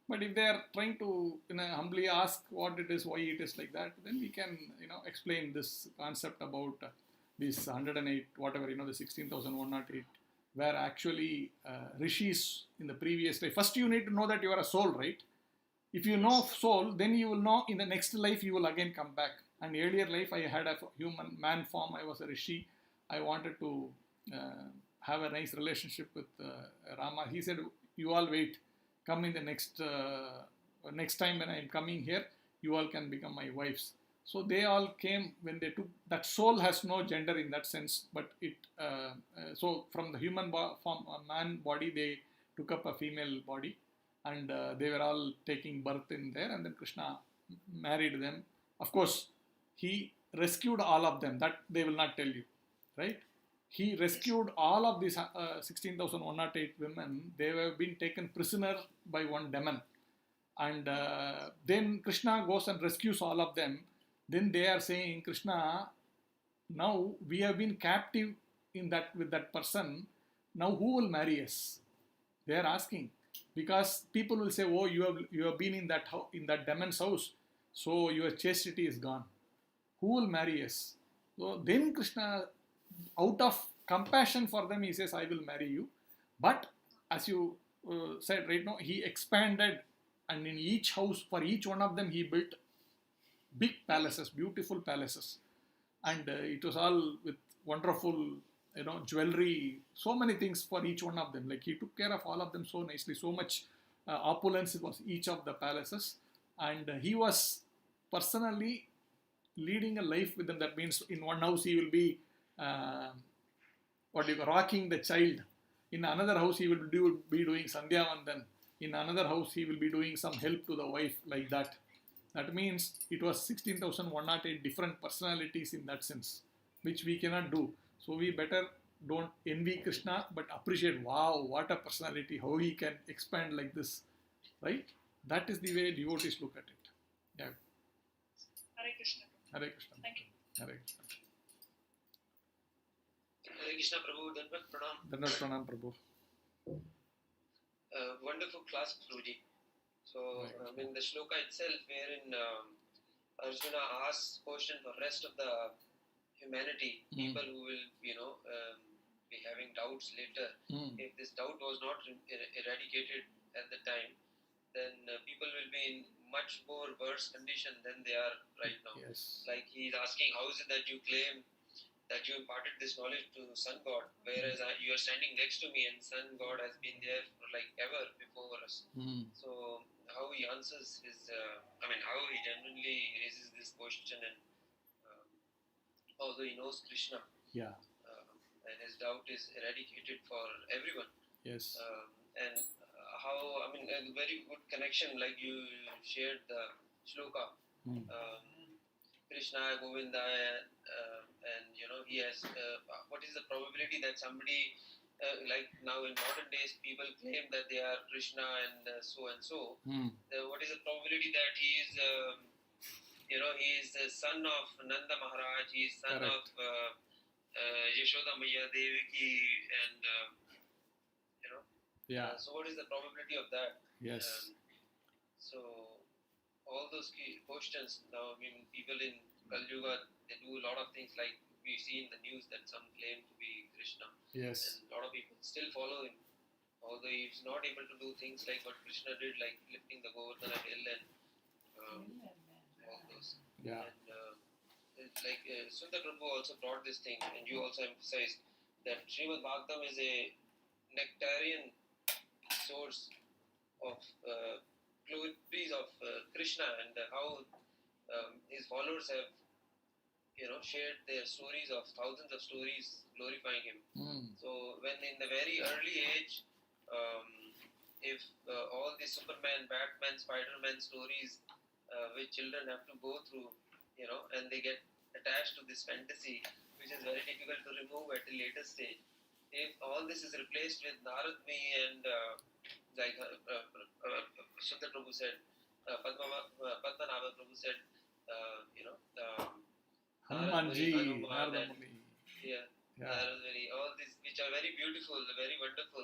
but if they are trying to humbly ask what it is, why it is like that, then we can explain this concept about these 108, whatever, the 16,108, where actually rishis in the previous life. First, you need to know that you are a soul, right? If you know soul, then you will know in the next life you will again come back. And earlier life, I had a human man form. I was a rishi. I wanted to have a nice relationship with Rama. He said, you all wait. Come in the next time when I am coming here, you all can become my wives. So they all came when they took, that soul has no gender in that sense, but so from the human form, man body, they took up a female body and they were all taking birth in there, and then Krishna married them. Of course, he rescued all of them. That they will not tell you, right? He rescued all of these 16,108 women. They have been taken prisoner by one demon. And then Krishna goes and rescues all of them. Then they are saying, Krishna, now we have been captive with that person. Now who will marry us? They are asking. Because people will say, oh, you have been in that demon's house. So your chastity is gone. Who will marry us? So then Krishna, out of compassion for them, he says, I will marry you. But as you said right now, he expanded, and in each house, for each one of them, he built big palaces, beautiful palaces. And it was all with wonderful, jewelry, so many things for each one of them. Like he took care of all of them so nicely, so much opulence was each of the palaces. And he was personally leading a life with them. That means in one house he will be rocking the child. In another house he will be doing Sandhya Vandan. In another house he will be doing some help to the wife, like that. That means it was 16,108 different personalities in that sense, which we cannot do. So we better don't envy Krishna, but appreciate, wow, what a personality, how he can expand like this, right? That is the way devotees look at it. Yeah. Hare Krishna. Hare Krishna. Thank you. Hare Krishna. Hare Krishna Prabhu, Dandavat Pranam. Dandavat Pranam Prabhu. Wonderful class, Guruji. So, in the shloka itself, wherein Arjuna asks question for rest of the humanity, people who will, be having doubts later. If this doubt was not eradicated at the time, then people will be in much more worse condition than they are right now. Yes. Like he's asking, how is it that you claim that you imparted this knowledge to Sun God, whereas you are standing next to me and Sun God has been there for like ever before us. So how he answers his, how he genuinely raises this question, and although he knows Krishna, and his doubt is eradicated for everyone. Yes. And how, a very good connection, like you shared the shloka. Krishna, Govinda, and he has, what is the probability that somebody, like now in modern days, people claim that they are Krishna and so and so. What is the probability that he is, he is the son of Nanda Maharaj, he is son of Yashoda Maya Devaki, and, so what is the probability of that? Yes. So all those questions now, people in Kali Yuga, they do a lot of things, like we see in the news that some claim to be Krishna. Yes. And a lot of people still follow him, although he's not able to do things like what Krishna did, like lifting the Govardhana hill and all those. Yeah. And like Sundar Prabhu also brought this thing, and you also emphasized that Shrimad Bhagavatam is a nectarian source of glories of Krishna, and how his followers have shared their stories of thousands of stories glorifying him. So when in the very early age, if all the Superman, Batman, Spider-Man stories which children have to go through, and they get attached to this fantasy, which is very difficult to remove at a later stage. If all this is replaced with Naradmi and like Sundar Prabhu said, Padmanabha Prabhu said, Hanumanji, Naradmuni, Naradmuni, all these which are very beautiful, very wonderful.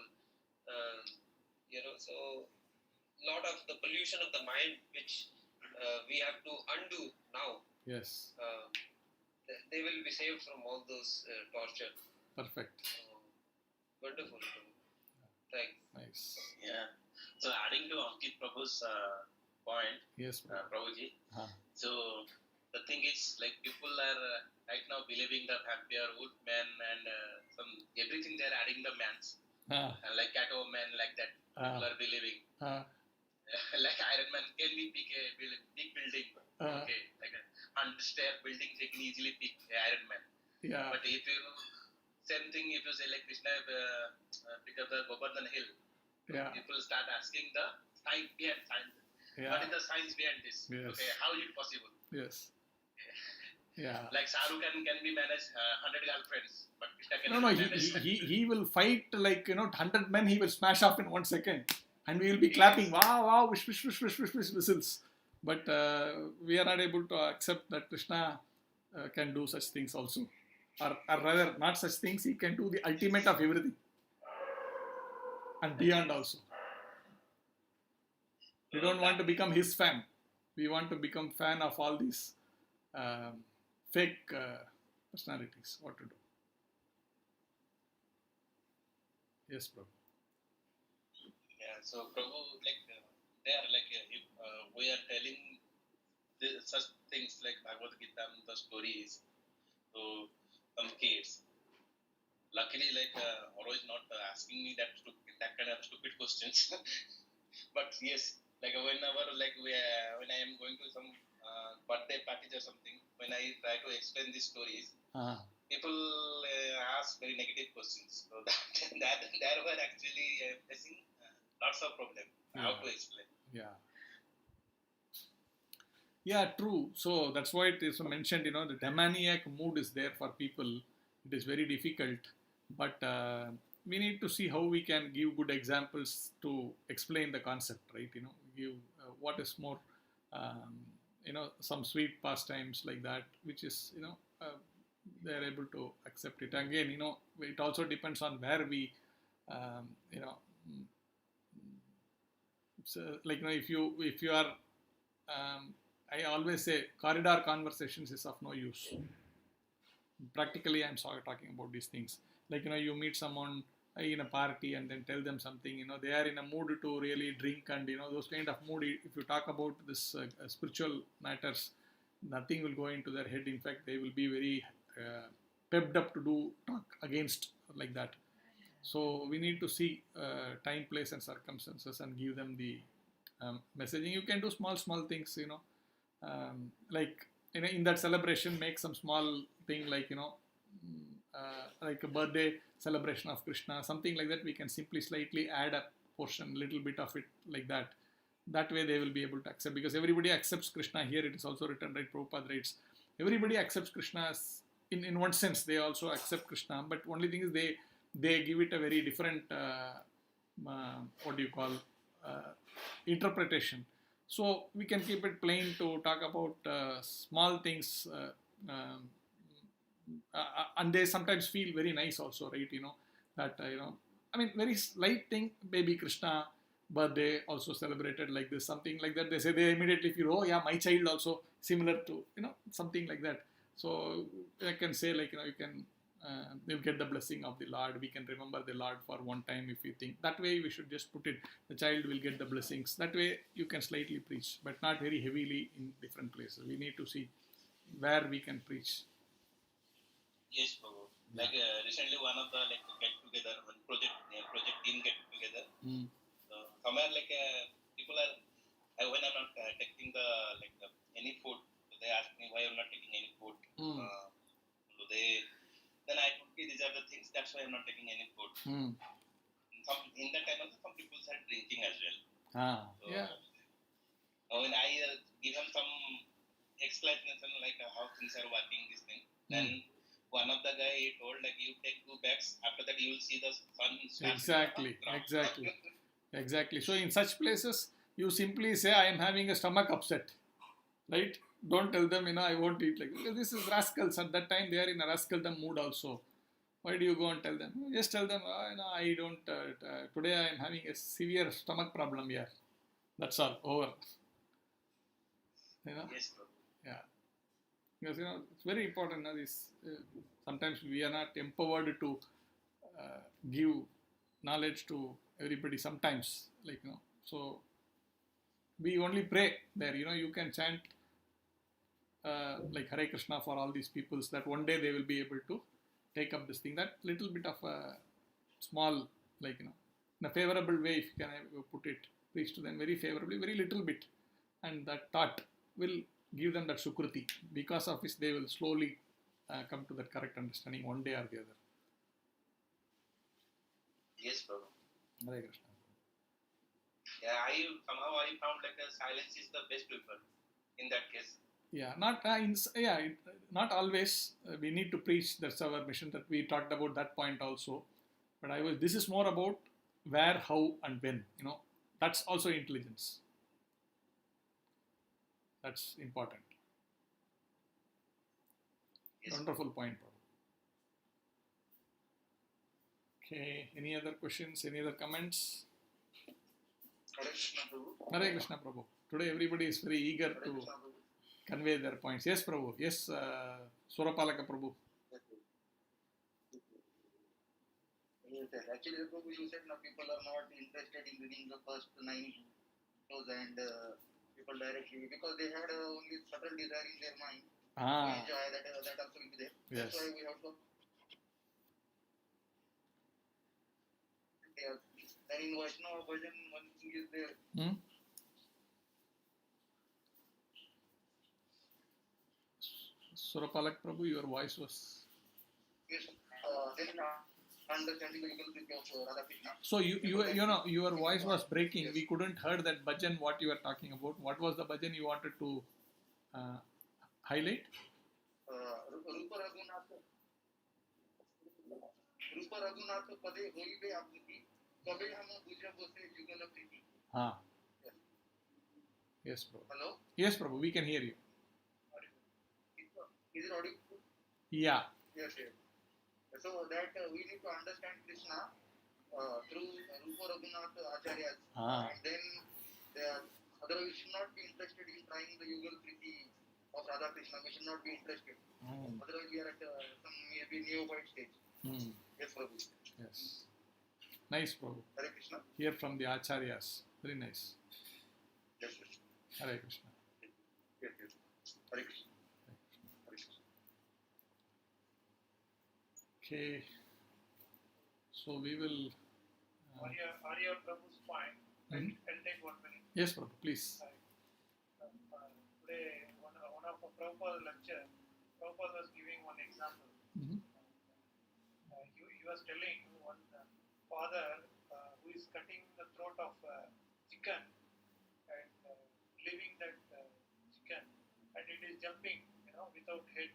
So lot of the pollution of the mind which we have to undo now. Yes. They will be saved from all those torture. Perfect. Wonderful. Thanks. Nice. Yeah. So adding to Ankit Prabhu's point, yes, Prabhuji. So the thing is, like, people are right now believing the vampire, wood man, and some everything they're adding the mans, like Cato man, like that. People are believing. Like Iron Man can be big building, okay, like a 100-stair building, they can easily pick Iron Man. Yeah. But if you same thing, if you say like Krishna pick up the Govardhan hill, people start asking the science behind science. What is the science behind this? Yes. Okay, how is it possible? Yes. Yeah. Like Shahrukh can be managed 100 girlfriends, but Krishna can he will fight like 100 men. He will smash off in 1 second, and we will be clapping. Wow! Wish, whistles. But we are not able to accept that Krishna can do such things also, or rather, not such things. He can do the ultimate of everything, and beyond also. We don't want to become his fan. We want to become fan of all these fake personalities. What to do? Yes, Prabhu. Yeah, so Prabhu, like, they are like, if we are telling such things like Bhagavad Gita, the stories to some kids. Luckily, like, Oro is not asking me that kind of stupid questions. But yes, like whenever, like, when I am going to some birthday parties or something, when I try to explain these stories, people ask very negative questions. So that were actually facing lots of problems. How to explain? Yeah. Yeah, true. So that's why it is mentioned, the demoniac mood is there for people. It is very difficult. But we need to see how we can give good examples to explain the concept, right? Give what is more, um, some sweet pastimes like that, which is, they are able to accept it. Again, it also depends on where we, um, you know, so like, if you are, I always say corridor conversations is of no use. Practically, I'm talking about these things. Like, you meet someone in a party and then tell them something, they are in a mood to really drink, and, those kind of mood, if you talk about this spiritual matters, nothing will go into their head. In fact, they will be very pepped up to talk against like that. So we need to see time, place, and circumstances and give them the messaging. You can do small things, like, in that celebration, make some small thing like, like a birthday celebration of Krishna, something like that. We can simply slightly add a portion, little bit of it like that. That way they will be able to accept, because everybody accepts Krishna. Here it is also written, right? Prabhupada writes, everybody accepts Krishna as, in one sense, they also accept Krishna, but only thing is they give it a very different, what do you call, interpretation. So we can keep it plain to talk about small things, and they sometimes feel very nice also, right? That, I mean, very slight thing, baby Krishna birthday also celebrated like this, something like that. They immediately feel, oh yeah, my child also similar to, something like that. So I can say, like, you can, they'll get the blessing of the Lord. We can remember the Lord for one time if you think. That way we should just put it, the child will get the blessings. That way you can slightly preach, but not very heavily in different places. We need to see where we can preach. Yes, Prabhu. Like recently one of the get together, project team get together. Somewhere people are, when I'm not taking any food, so they ask me why I'm not taking any food. So then I told, okay, these are the things, that's why I'm not taking any food. In that time also some people start drinking as well. So, Yeah. When I give them some explanation like how things are working, this thing, then one of the guy told, like, you take 2 bags, after that you will see the sun start. Exactly. So in such places, you simply say, I am having a stomach upset, right? Don't tell them, I won't eat like this. Because this is rascals. At that time, they are in a rascaldom mood also. Why do you go and tell them? Just tell them, I don't, today I am having a severe stomach problem here. That's all, over. Yes, bro. Yeah. Because, it's very important. Sometimes we are not empowered to give knowledge to everybody sometimes, so we only pray there. You can chant like Hare Krishna for all these peoples, that one day they will be able to take up this thing. That little bit of a small, in a favorable way, if you can put it, preach to them very favorably, very little bit, and that thought will give them that sukruti, because of which they will slowly come to that correct understanding one day or the other. Yes, bro. Hare Krishna. Yeah, I found silence is the best weapon in that case. Yeah, not always. We need to preach. That's our mission. That we talked about that point also. But this is more about where, how, and when. That's also intelligence. That's important. Yes. Wonderful point, Prabhu. Okay, any other questions, any other comments? Hare Krishna Prabhu. Hare Krishna Prabhu. Today everybody is very eager to convey their points. Yes, Prabhu. Yes, Surapalaka Prabhu. Yes, actually, Prabhu, you said now people are not interested in reading the first 9 shows and people directly, because they had only subtle desire in their mind. Enjoy that also will be there. Yes. That's why we have to. Yeah. And in Vaishnava version, one thing is there. Surapalak Prabhu, your voice was. Yes. Understanding the legal of Radha Krishna. So your voice was breaking. We couldn't heard that bhajan what you were talking about. What was the bhajan you wanted to highlight. रूप रघुनाथ पदे होइबे आपुति कबे हम बुझे बसे जुगल प्रीति. Yes, Prabhu. Hello? Yes, Prabhu, we can hear you. Is it audible? Yeah. Yes, yes. So that we need to understand Krishna through Rupa Raghunath Acharyas. And then otherwise we should not be interested in trying the Yugal Priti of Radha Krishna. We should not be interested. Otherwise we are at some maybe neophyte stage. Yes, Prabhu. Yes. Nice, Prabhu. Hare Krishna. Hear from the Acharyas. Very nice. Yes, yes. Hare Krishna. Yes, yes. Hare Krishna. Hare Krishna. Okay. So we will. Arya Prabhu's point. I'll take 1 minute. Yes, Prabhu, please. Today, one of Prabhupada's lecture, Prabhupada was giving one example. He was telling one father who is cutting the throat of chicken and leaving that chicken, and it is jumping, without head,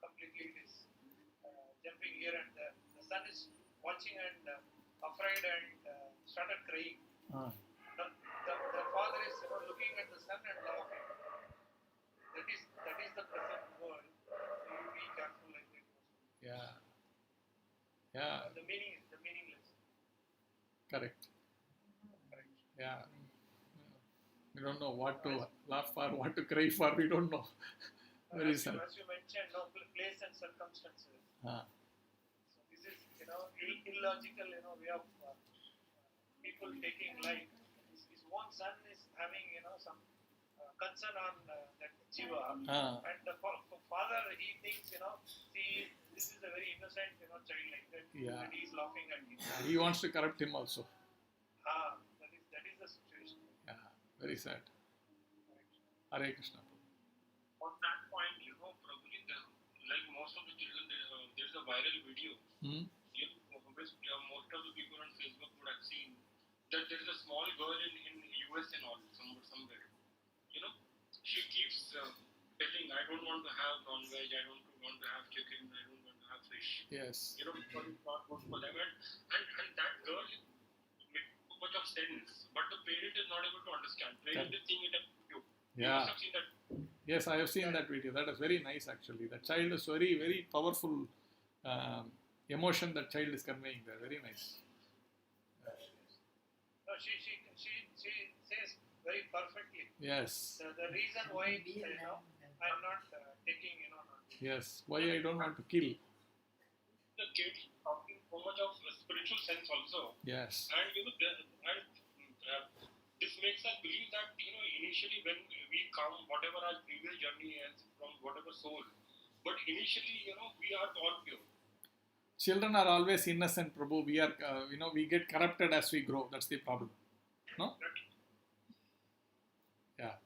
completely it is jumping here and there. The son is watching and afraid and started crying. The father is looking at the son and laughing. That is the present world. So you be careful like that. Yeah. Yeah. The meaningless. Correct. Yeah. We don't know what to laugh for, what to cry for. We don't know. Very sad. As you mentioned, place and circumstances. So this is illogical way of people taking life. His one son is having some concern on that Jiva, and the father he thinks see this is a very innocent child like that, and he's laughing at him. Yeah, he wants to corrupt him also. That is the situation. Yeah, very sad. Hare Krishna. On that point, probably like most of the children, there's a viral video. Most of the people on Facebook would have seen that there's a small girl in US and all somewhere. She keeps telling, I don't want to have non-veg, I don't want to have chicken, I don't want to have fish. Yes. Because it's not good for them. And that girl makes too much of sense, but the parent is not able to understand. Parent is seeing it as you. Yeah. You must have seen that. Yes, I have seen that video. That is very nice actually. That child is very, very powerful emotion that child is conveying there. Very nice. No, she says very perfectly. Yes. The reason why I'm not taking Yes. Why I don't want to kill. The kids talking so much of spiritual sense also. Yes. And this makes us believe that initially when we come, whatever our previous journey is from whatever soul, but initially we are all pure. Children are always innocent, Prabhu. We are we get corrupted as we grow. That's the problem. No? Yeah.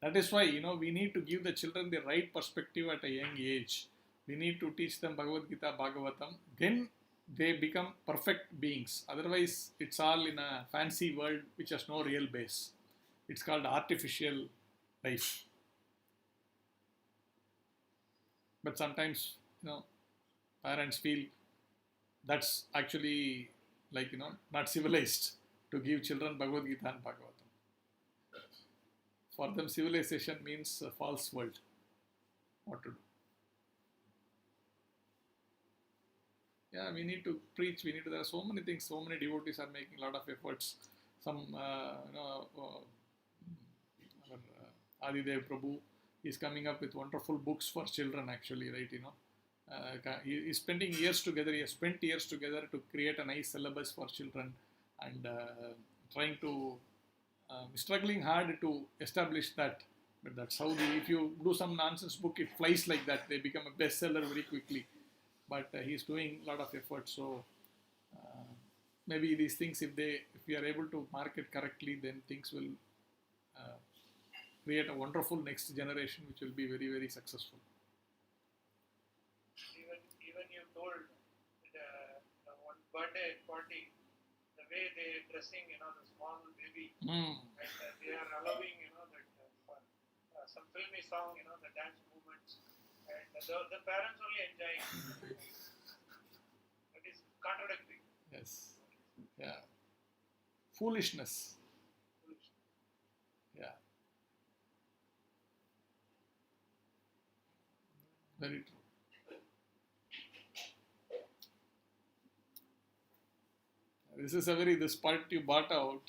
That is why we need to give the children the right perspective at a young age. We need to teach them Bhagavad Gita, Bhagavatam. Then they become perfect beings. Otherwise, it's all in a fancy world which has no real base. It's called artificial life. But sometimes, parents feel that's actually like, not civilized to give children Bhagavad Gita and Bhagavatam. For them, civilization means a false world. What to do? Yeah, we need to preach. There are so many things. So many devotees are making a lot of efforts. Some, Adidev Prabhu is coming up with wonderful books for children. Actually, right? He is spending years together. He has spent years together to create a nice syllabus for children, and trying to struggling hard to establish that. But that's how if you do some nonsense book, it flies like that. They become a bestseller very quickly. But he's doing a lot of effort, so maybe these things, if we are able to market correctly, then things will create a wonderful next generation, which will be very, very successful. Even you told the one birthday party, the way they dressing, the small baby, and they are allowing, that some filmy song, the dance movements, and the parents only enjoying. That is contradictory. Yes. Yeah. Foolishness. Yeah. Very true. This part you brought out,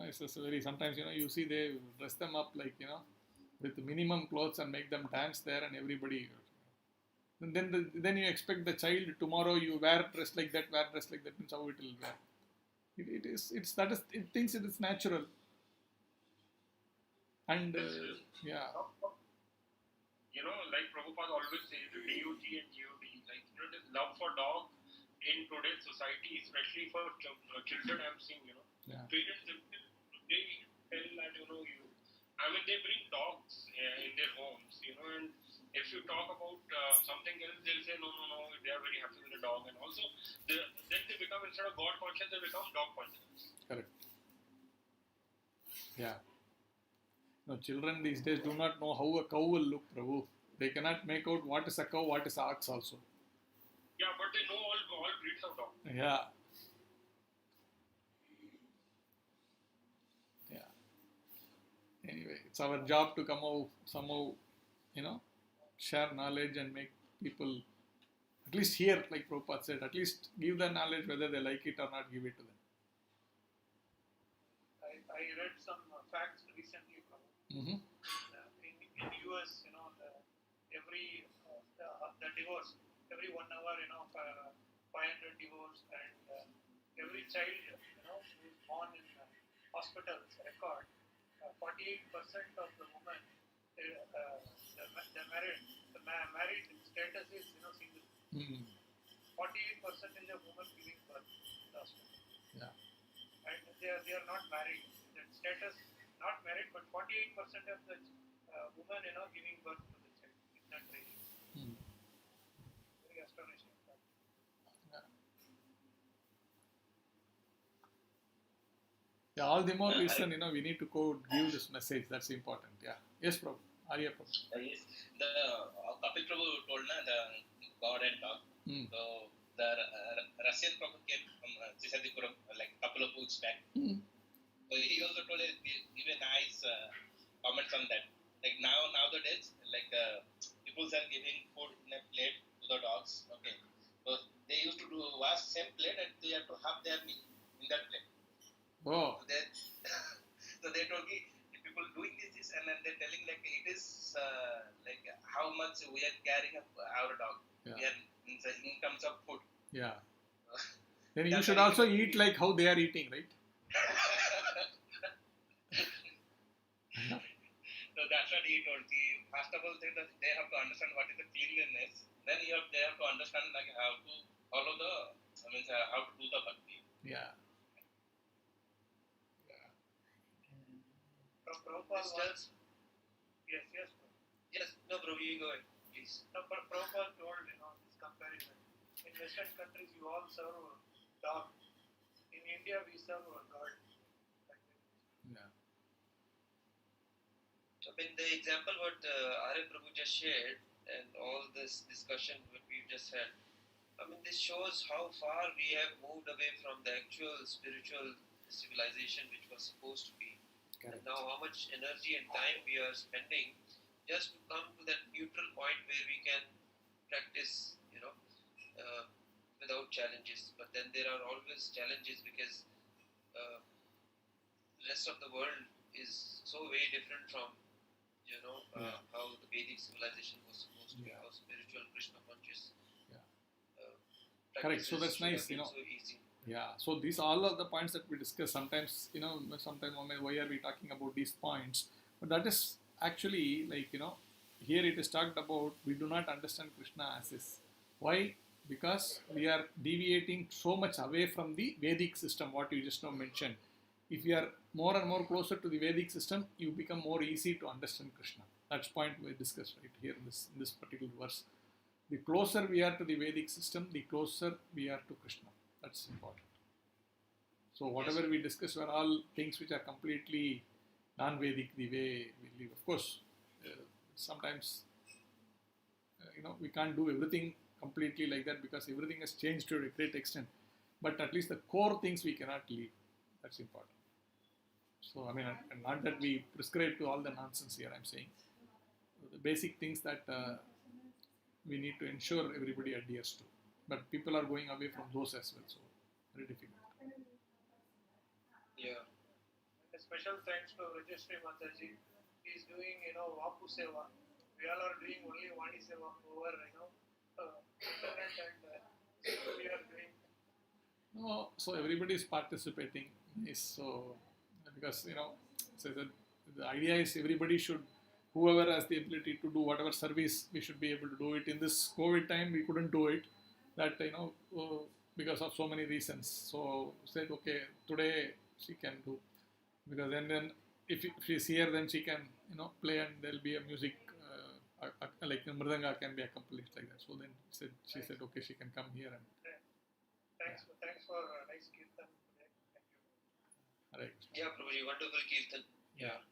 it's just a very, sometimes, you see they dress them up like, with minimum clothes and make them dance there and everybody. And then you expect the child tomorrow you wear dress like that, means how it will wear. It thinks it is natural. And, yeah. Like Prabhupada always says, DOG and GOD, like, this love for dog in today's society, especially for children, I'm seeing, Yeah. parents, they tell that, they bring dogs in their homes, and if you talk about something else, they'll say, no, they are very happy with the dog, and also, then they become, instead of God conscious, they become dog conscious. Correct. Yeah. No, children these days do not know how a cow will look, Prabhu. They cannot make out what is a cow, what is ox also. Yeah, but they know all breeds of dog. Yeah. Yeah. Anyway, it's our job to somehow, share knowledge and make people at least hear, like Prabhupada said, at least give the knowledge, whether they like it or not, give it to them. I read some facts recently, Prabhu. Mm-hmm. In US, the divorce, every 1 hour, 500 divorce, and every child, who is born in hospitals record, 48% of the women, the married status is, single. Mm-hmm. 48% of women giving birth in the hospital. Yeah. And they are not married. That status, not married, but 48% of the women, giving birth to the child in that range. Mm. Very astonishing. Yeah, all the more reason, we need to give this message. That's important. Yeah. Yes, Prabhu. Arya Prabhu. Yes. The Kapil Prabhu told the God and dog. Mm. So the Russian Prabhu came from Sisadipuram like a couple of weeks back. Mm. So he also told give a nice comments on that. Like nowadays, like people are giving food in a plate to the dogs. Okay. So they used to wash same plate and they have to have their meal in that plate. Oh. So they told me people doing this and then they're telling like it is like how much we are carrying our dog. Yeah. We are in terms of food. Yeah. Then you should also eat like how they are eating, right? So that's what he told. First of all, they have to understand what is the cleanliness. Then they have to understand like how to follow how to do the bhakti. Yeah. Prabhupada yes, Prabhu. Yes, no, Prabhu, you go ahead, please. No, Prabhupada told, this comparison. In Western countries, you all serve a dog. In India, we serve a God. Yeah. I mean, the example what Arya Prabhu just shared and all this discussion what we've just had, I mean, this shows how far we have moved away from the actual spiritual civilization which was supposed to be. Correct. And now how much energy and time we are spending just to come to that neutral point where we can practice, without challenges. But then there are always challenges because the rest of the world is so very different from, how the Vedic civilization was supposed to be, how spiritual Krishna conscious. Correct. So that's nice, So easy. Yeah. So these all are the points that we discuss. Sometimes, sometimes why are we talking about these points? But that is actually like, here it is talked about we do not understand Krishna as is. Why? Because we are deviating so much away from the Vedic system, what you just now mentioned. If you are more and more closer to the Vedic system, you become more easy to understand Krishna. That's point we discussed right here in this particular verse. The closer we are to the Vedic system, the closer we are to Krishna. That's important. So whatever we discuss were all things which are completely non-Vedic, the way we live. Of course, sometimes we can't do everything completely like that because everything has changed to a great extent. But at least the core things we cannot leave. That's important. So, I mean, not that we prescribe to all the nonsense here, I'm saying. The basic things that we need to ensure everybody adheres to. But people are going away from those as well, so very difficult. Yeah. A special thanks to Rajeshri Mataji. He is doing, Vapu Seva. We all are doing only Vani Seva over, internet and we are doing. No, so everybody is participating. So because so the idea is everybody should, whoever has the ability to do whatever service, we should be able to do it. In this COVID time, we couldn't do it. That because of so many reasons. So said, okay, today she can do, because then if she's here, then she can play, and there'll be a music like Mridanga can be accomplished like that. So then she said, okay, she can come here and. Thanks for nice kirtan today. Thank you. Right. Yeah, Prabhuji, wonderful kirtan. Yeah.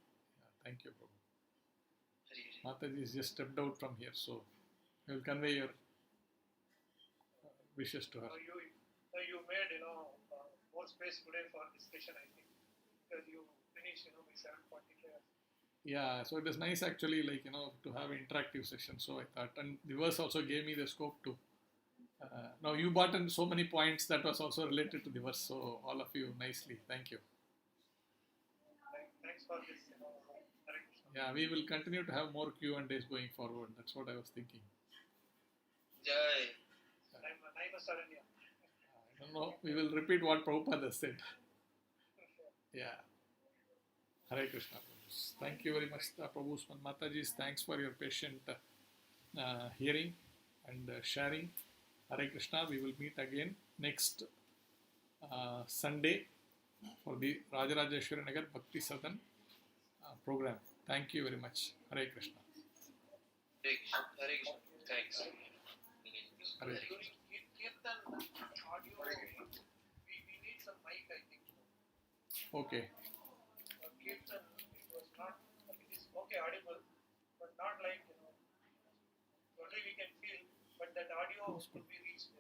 Thank you, Prabhu. Hari Hari. Mataji has just stepped out from here, so we will convey your wishes to her. You made more space today for discussion, I think, because you finished by 7:45. Yeah, so it is nice actually, to have an interactive session. So I thought, and the verse also gave me the scope to. Now you brought in so many points that was also related to the verse. So all of you nicely, thank you. Thanks for this. Yeah, we will continue to have more Q&As going forward. That's what I was thinking. Jai. Naima Saranya. I don't know. We will repeat what Prabhupada said. Yeah. Hare Krishna. Thank you very much, Prabhu and Mataji. Thanks for your patient hearing and sharing. Hare Krishna. We will meet again next Sunday for the Rajarajeshwari Nagar Bhakti Sadan program. Thank you very much. Hare Krishna. Hare Krishna. Hare Krishna. Thanks. Hare During Krishna. kirtan audio, we need some mic, I think. Okay. Kirtan, it was not, it is okay audible, but not like, only we can feel, but that audio could be reached,